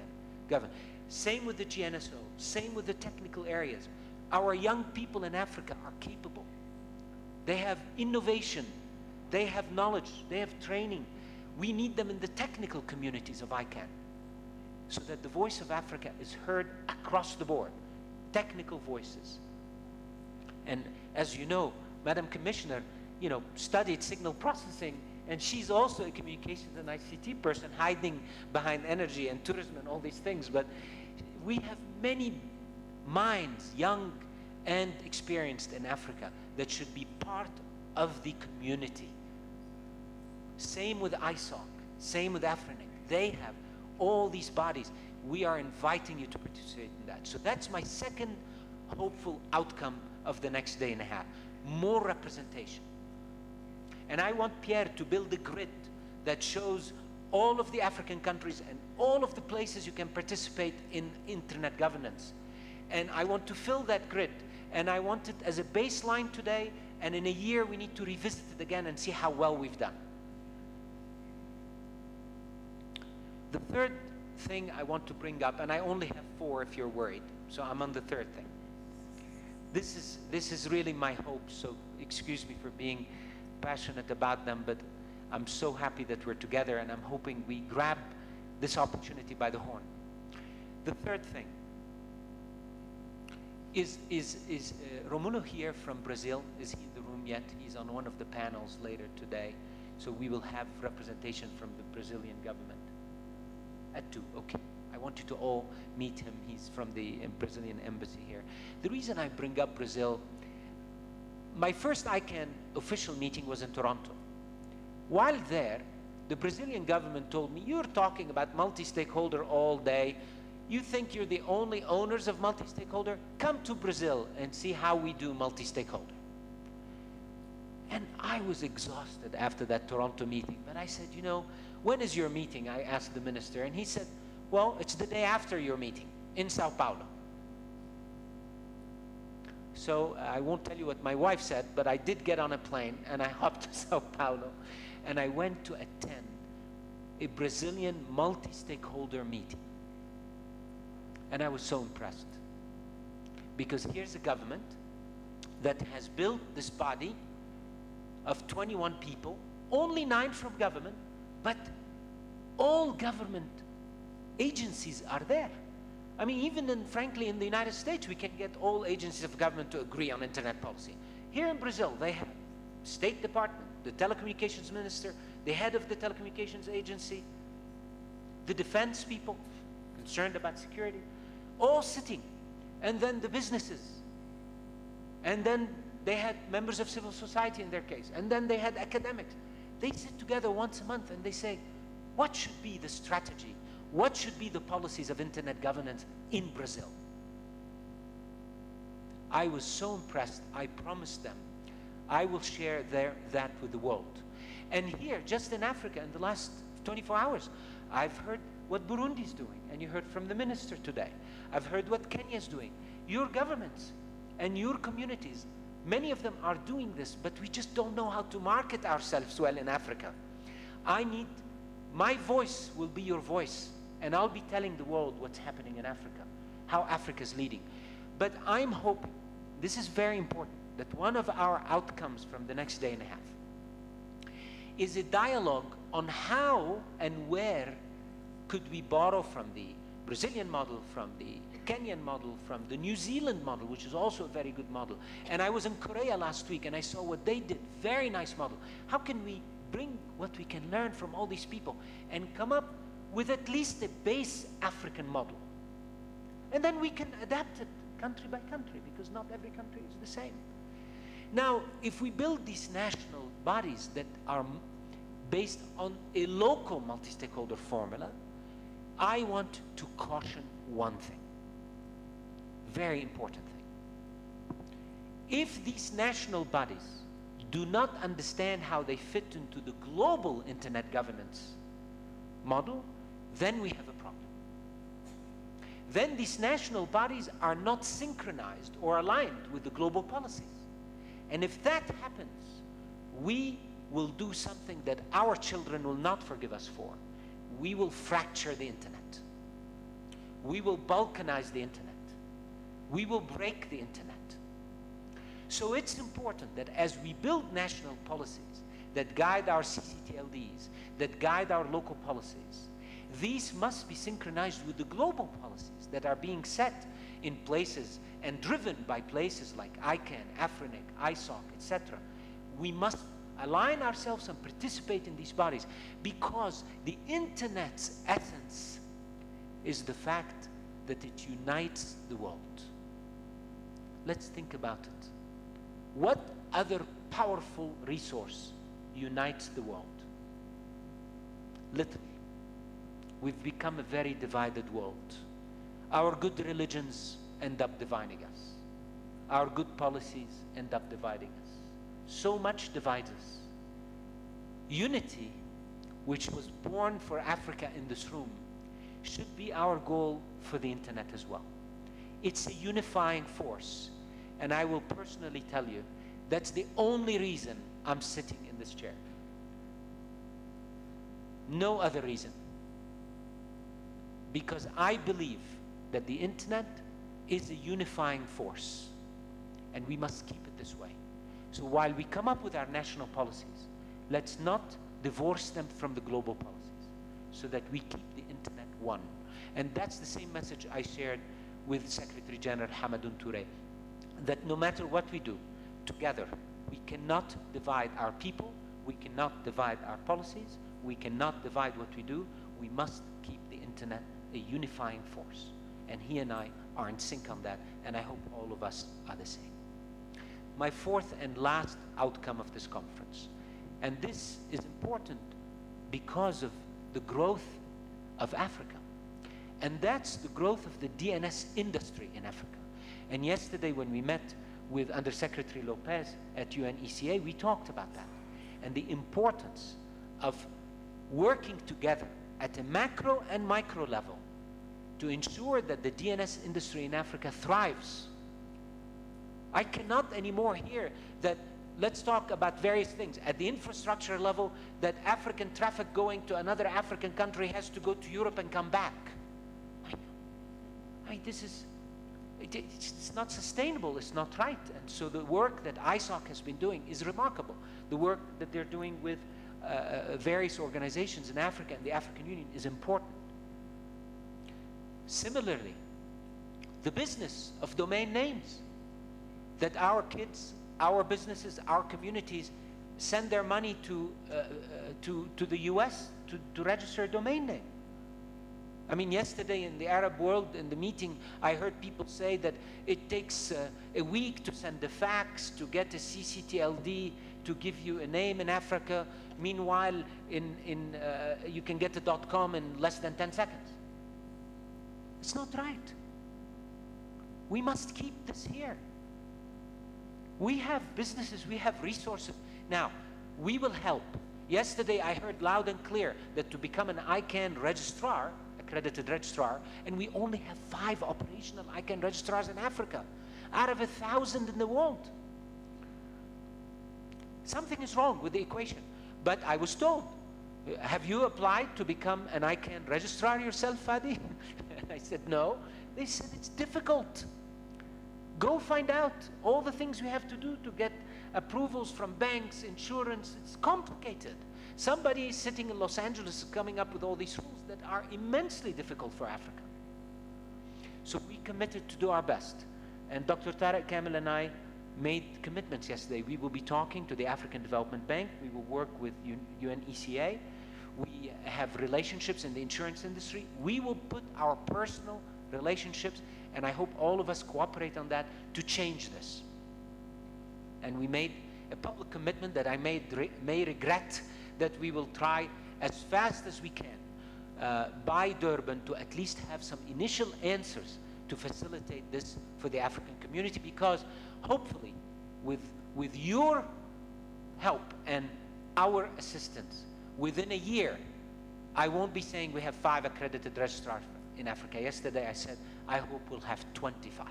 government. Same with the GNSO, same with the technical areas. Our young people in Africa are capable. They have innovation, they have knowledge, they have training. We need them in the technical communities of ICANN so that the voice of Africa is heard across the board, technical voices. And as you know, Madam Commissioner, studied signal processing, and she's also a communications and ICT person hiding behind energy and tourism and all these things. But we have many minds, young and experienced in Africa, that should be part of the community. Same with ISOC, same with AfricaMIG. They have all these bodies. We are inviting you to participate in that. So that's my second hopeful outcome of the next day and a half. More representation. And I want Pierre to build a grid that shows all of the African countries and all of the places you can participate in internet governance. And I want to fill that grid. And I want it as a baseline today, and in a year we need to revisit it again and see how well we've done. The third thing I want to bring up, and I only have 4 if you're worried, so I'm on the third thing. This is really my hope, so excuse me for being passionate about them, but I'm so happy that we're together, and I'm hoping we grab this opportunity by the horn. The third thing is Romulo here from Brazil. Is he in the room yet? He's on one of the panels later today, so we will have representation from the Brazilian government at 2. Okay, I want you to all meet him. He's from the Brazilian embassy here. The reason I bring up Brazil, my first ICANN official meeting was in Toronto. While there, the Brazilian government told me, you're talking about multi-stakeholder all day. You think you're the only owners of multi-stakeholder? Come to Brazil and see how we do multi-stakeholder. And I was exhausted after that Toronto meeting, but I said, when is your meeting? I asked the minister, and he said, well, it's the day after your meeting in Sao Paulo. So I won't tell you what my wife said, but I did get on a plane and I hopped to Sao Paulo and I went to attend a Brazilian multi-stakeholder meeting. And I was so impressed because here's a government that has built this body of 21 people, only 9 from government, but all government agencies are there. I mean, even frankly, in the United States, we can get all agencies of government to agree on internet policy. Here in Brazil, they have State Department, the telecommunications minister, the head of the telecommunications agency, the defense people concerned about security, all sitting, and then the businesses. And then they had members of civil society in their case, and then they had academics. They sit together once a month and they say, What should be the strategy? What should be the policies of internet governance in Brazil? I was so impressed. I promised them I will share that with the world. And here, just in Africa, in the last 24 hours, I've heard what Burundi is doing, and you heard from the minister today. I've heard what Kenya is doing. Your governments and your communities, many of them are doing this, but we just don't know how to market ourselves well in Africa. My voice will be your voice, and I'll be telling the world what's happening in Africa, how Africa is leading. But I'm hoping, this is very important, that one of our outcomes from the next day and a half is a dialogue on how and where could we borrow from the Brazilian model, from the Kenyan model, from the New Zealand model, which is also a very good model. And I was in Korea last week and I saw what they did, very nice model. How can we bring what we can learn from all these people and come up with at least a base African model? And then we can adapt it country by country, because not every country is the same. Now, if we build these national bodies that are based on a local multi-stakeholder formula, I want to caution one thing, very important thing. If these national bodies do not understand how they fit into the global internet governance model, then we have a problem. Then these national bodies are not synchronized or aligned with the global policies. And if that happens, we will do something that our children will not forgive us for. We will fracture the internet. We will balkanize the internet. We will break the internet. So it's important that as we build national policies that guide our CCTLDs, that guide our local policies, these must be synchronized with the global policies that are being set in places and driven by places like ICANN, AfriMIG, ISOC, etc. We must align ourselves and participate in these bodies, because the internet's essence is the fact that it unites the world. Let's think about it. What other powerful resource unites the world? Literally. We've become a very divided world. Our good religions end up dividing us. Our good policies end up dividing us. So much divides us. Unity, which was born for Africa in this room, should be our goal for the internet as well. It's a unifying force. And I will personally tell you, that's the only reason I'm sitting in this chair. No other reason. Because I believe that the internet is a unifying force, and we must keep it this way. So while we come up with our national policies, let's not divorce them from the global policies, so that we keep the internet one. And that's the same message I shared with Secretary General Hamadoun Touré, that no matter what we do, together, we cannot divide our people, we cannot divide our policies, we cannot divide what we do. We must keep the internet a unifying force. And he and I are in sync on that, and I hope all of us are the same. My fourth and last outcome of this conference, and this is important because of the growth of Africa, and that's the growth of the DNS industry in Africa. And yesterday when we met with Undersecretary Lopez at UNECA, we talked about that, and the importance of working together at a macro and micro level to ensure that the DNS industry in Africa thrives. I cannot anymore hear that, let's talk about various things. At the infrastructure level, that African traffic going to another African country has to go to Europe and come back. It's not sustainable, it's not right. And so the work that ISOC has been doing is remarkable. The work that they're doing with various organizations in Africa and the African Union is important. Similarly, the business of domain names, that our kids, our businesses, our communities send their money to the US to register a domain name. I mean, yesterday in the Arab world, in the meeting, I heard people say that it takes a week to send a fax, to get a CCTLD, to give you a name in Africa. Meanwhile, you can get a .com in less than 10 seconds. It's not right. We must keep this here. We have businesses, we have resources. Now, we will help. Yesterday, I heard loud and clear that to become an ICANN registrar, accredited registrar, and we only have 5 operational ICANN registrars in Africa, out of 1,000 in the world. Something is wrong with the equation. But I was told, have you applied to become an ICANN registrar yourself, Fadi? I said, no. They said, it's difficult. Go find out all the things we have to do to get approvals from banks, insurance. It's complicated. Somebody sitting in Los Angeles is coming up with all these rules that are immensely difficult for Africa. So we committed to do our best. And Dr. Tariq Kamil and I made commitments yesterday. We will be talking to the African Development Bank. We will work with UNECA. We have relationships in the insurance industry. We will put our personal relationships, and I hope all of us cooperate on that, to change this. And we made a public commitment that I may regret, that we will try as fast as we can by Durban to at least have some initial answers to facilitate this for the African community, because hopefully with your help and our assistance, within a year, I won't be saying we have 5 accredited registrars in Africa. Yesterday I said, I hope we'll have 25.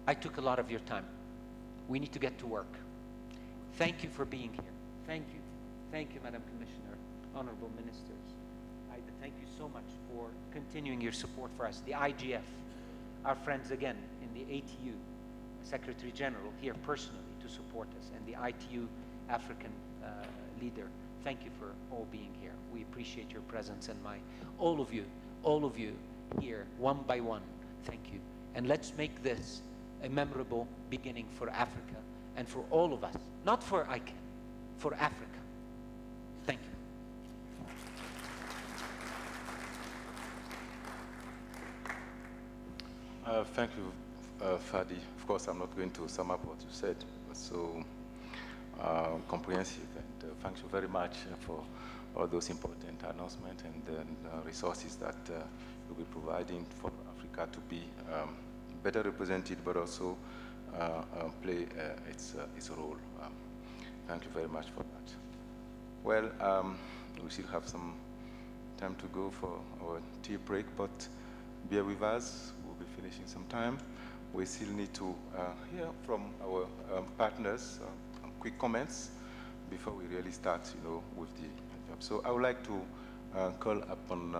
I took a lot of your time. We need to get to work. Thank you for being here. Thank you. Thank you, Madam Commissioner, Honorable Ministers. Thank you so much for continuing your support for us. The IGF, our friends again in the ATU, Secretary General here personally to support us, and the ITU African leader. Thank you for all being here. We appreciate your presence, and all of you here, one by one. Thank you. And let's make this a memorable beginning for Africa and for all of us, not for ICANN, for Africa. Thank you. Thank you, Fadi. Of course, I'm not going to sum up what you said, but so comprehensive, and thank you very much for all those important announcements and resources that you'll be providing for Africa to be better represented, but also play its role. Thank you very much for that. Well, we still have some time to go for our tea break, but bear with us. We'll be finishing some time. We still need to hear from our partners quick comments before we really start, with the job. So I would like to call upon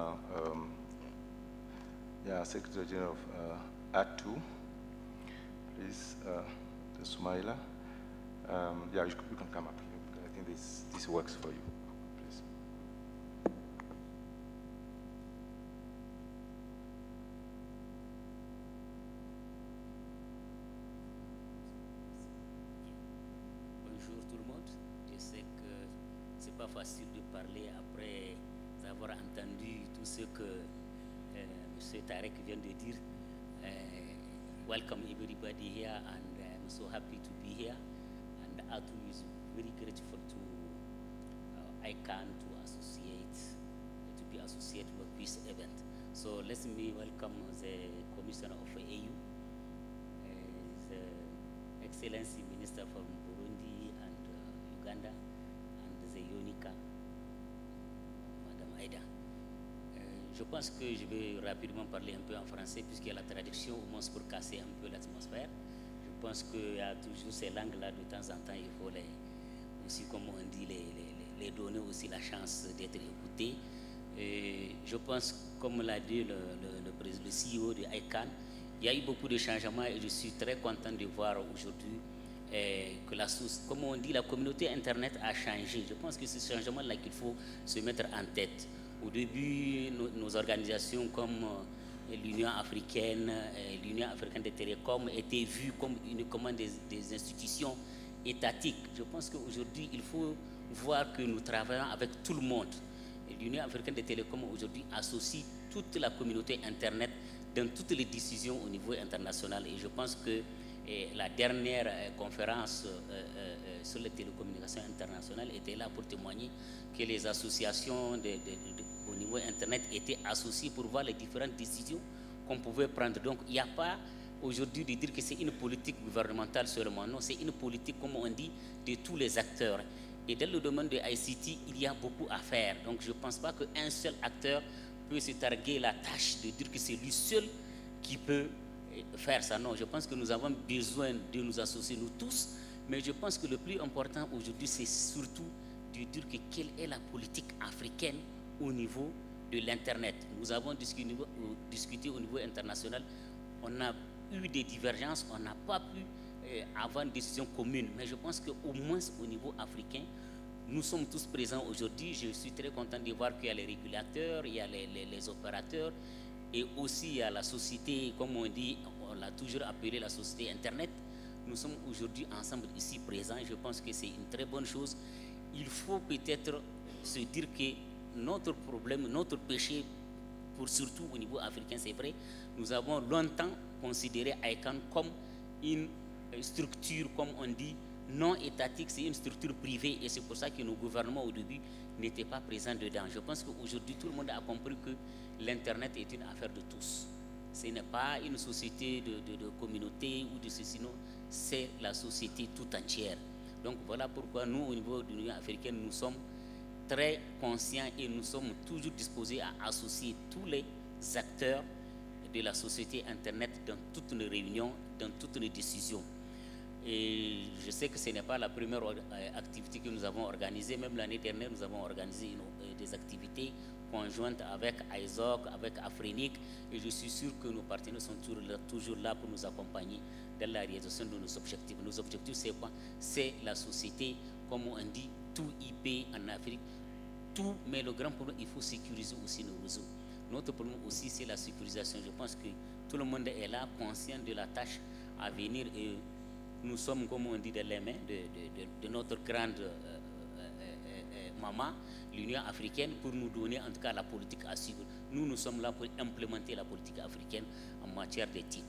Secretary General of ATU, please, Sumaila. You can come up here, because I think this works for you. Please. Bonjour tout le monde. Je sais que c'est pas facile de parler après avoir entendu tout ce que M. Tarek vient de dire. Welcome everybody here, and I'm so happy to be here. And ATU is very grateful to ICANN to be associated with this event. So let me welcome the Commissioner of AU, the Excellency Minister from Burundi and Uganda, and the UNICA, Madame Aida. Je pense que je vais rapidement parler un peu en français, puisqu'il y a la traduction, au moins pour casser un peu l'atmosphère. Je pense qu'il y a toujours ces langues-là, de temps en temps, il faut aussi, comme on dit, les donner aussi la chance d'être écoutés. Je pense, comme l'a dit le CEO de ICANN, il y a eu beaucoup de changements, et je suis très content de voir aujourd'hui que comme on dit, la communauté Internet a changé. Je pense que c'est ce changement-là qu'il faut se mettre en tête. Au début, nos organisations comme l'Union africaine, l'Union africaine des télécoms étaient vues comme uniquement des institutions étatiques. Je pense qu'aujourd'hui, il faut voir que nous travaillons avec tout le monde. L'Union africaine des télécoms aujourd'hui associe toute la communauté Internet dans toutes les décisions au niveau international. Et je pense que la dernière conférence sur les télécommunications internationales était là pour témoigner que les associations au niveau Internet étaient associées pour voir les différentes décisions qu'on pouvait prendre. Donc il n'y a pas aujourd'hui de dire que c'est une politique gouvernementale seulement. Non, c'est une politique, comme on dit, de tous les acteurs. Et dans le domaine de ICT, il y a beaucoup à faire. Donc je ne pense pas qu'un seul acteur peut se targuer la tâche de dire que c'est lui seul qui peut faire ça. Non, je pense que nous avons besoin de nous associer, nous tous, mais je pense que le plus important aujourd'hui, c'est surtout de dire que quelle est la politique africaine au niveau de l'Internet. Nous avons discuté au niveau international, on a eu des divergences, on n'a pas pu avoir une décision commune, mais je pense qu'au moins au niveau africain, nous sommes tous présents aujourd'hui. Je suis très content de voir qu'il y a les régulateurs, il y a les opérateurs, et aussi il y a la société, comme on dit, on l'a toujours appelé la société Internet. Nous sommes aujourd'hui ensemble ici présents. Je pense que c'est une très bonne chose. Il faut peut-être se dire que notre problème, notre péché, surtout au niveau africain, c'est vrai, nous avons longtemps considéré ICANN comme une structure, comme on dit, non étatique, c'est une structure privée, et c'est pour ça que nos gouvernements au début n'étaient pas présents dedans. Je pense qu'aujourd'hui tout le monde a compris que l'Internet est une affaire de tous. Ce n'est pas une société de communauté ou de ceci, non, c'est la société tout entière. Donc voilà pourquoi nous, au niveau de l'Union africaine, nous sommes très conscients et nous sommes toujours disposés à associer tous les acteurs de la société Internet dans toutes nos réunions, dans toutes nos décisions. Et je sais que ce n'est pas la première activité que nous avons organisée. Même l'année dernière, nous avons organisé des activités conjointes avec ISOC, avec AfricaMIG. Et je suis sûr que nos partenaires sont toujours là pour nous accompagner dans la réalisation de nos objectifs. Nos objectifs, c'est quoi? C'est la société, comme on dit, tout IP en Afrique, tout. Mais le grand problème, il faut sécuriser aussi nos réseaux. Notre problème aussi, c'est la sécurisation. Je pense que tout le monde est là, conscient de la tâche à venir. Et nous sommes, comme on dit, dans les mains de notre grande maman, l'Union africaine, pour nous donner en tout cas la politique à suivre. Nous sommes là pour implémenter la politique africaine en matière d'éthique.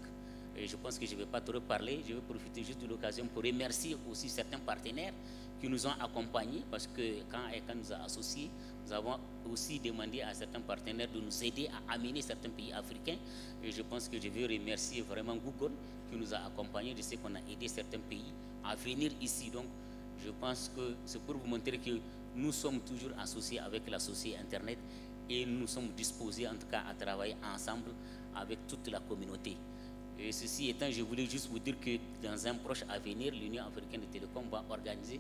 Et je pense que je ne vais pas trop parler, je vais profiter juste de l'occasion pour remercier aussi certains partenaires qui nous ont accompagnés, parce que quand ICANN nous a associés, nous avons aussi demandé à certains partenaires de nous aider à amener certains pays africains. Et je pense que je veux remercier vraiment Google qui nous a accompagnés. Je sais qu'on a aidé certains pays à venir ici. Donc, je pense que c'est pour vous montrer que nous sommes toujours associés avec la société Internet et nous sommes disposés en tout cas à travailler ensemble avec toute la communauté. Et ceci étant, je voulais juste vous dire que dans un proche avenir, l'Union africaine de télécom va organiser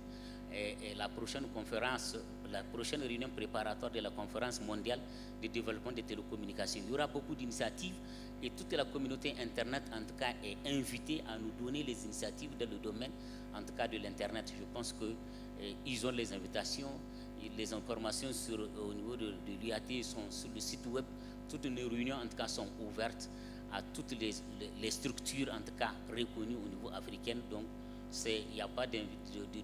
la prochaine conférence, la prochaine réunion préparatoire de la conférence mondiale de développement des télécommunications. Il y aura beaucoup d'initiatives et toute la communauté Internet, en tout cas, est invitée à nous donner les initiatives dans le domaine, en tout cas, de l'Internet. Je pense qu'ils ont les invitations, les informations au niveau de l'UAT sont sur le site web. Toutes nos réunions, en tout cas, sont ouvertes à toutes les structures, en tout cas, reconnues au niveau africain. Donc, il n'y a pas de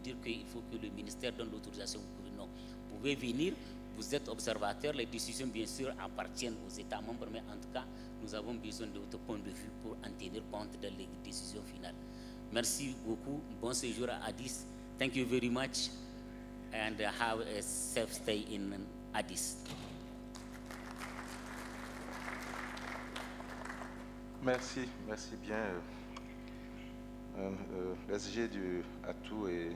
dire qu'il faut que le ministère donne l'autorisation. Non, vous pouvez venir, vous êtes observateur, les décisions, bien sûr, appartiennent aux États membres, mais en tout cas, nous avons besoin de votre point de vue pour en tenir compte dans les décisions finales. Merci beaucoup. Bon séjour à Addis. Thank you very much, and have a safe stay in Addis. Merci bien. L'SG du Atout et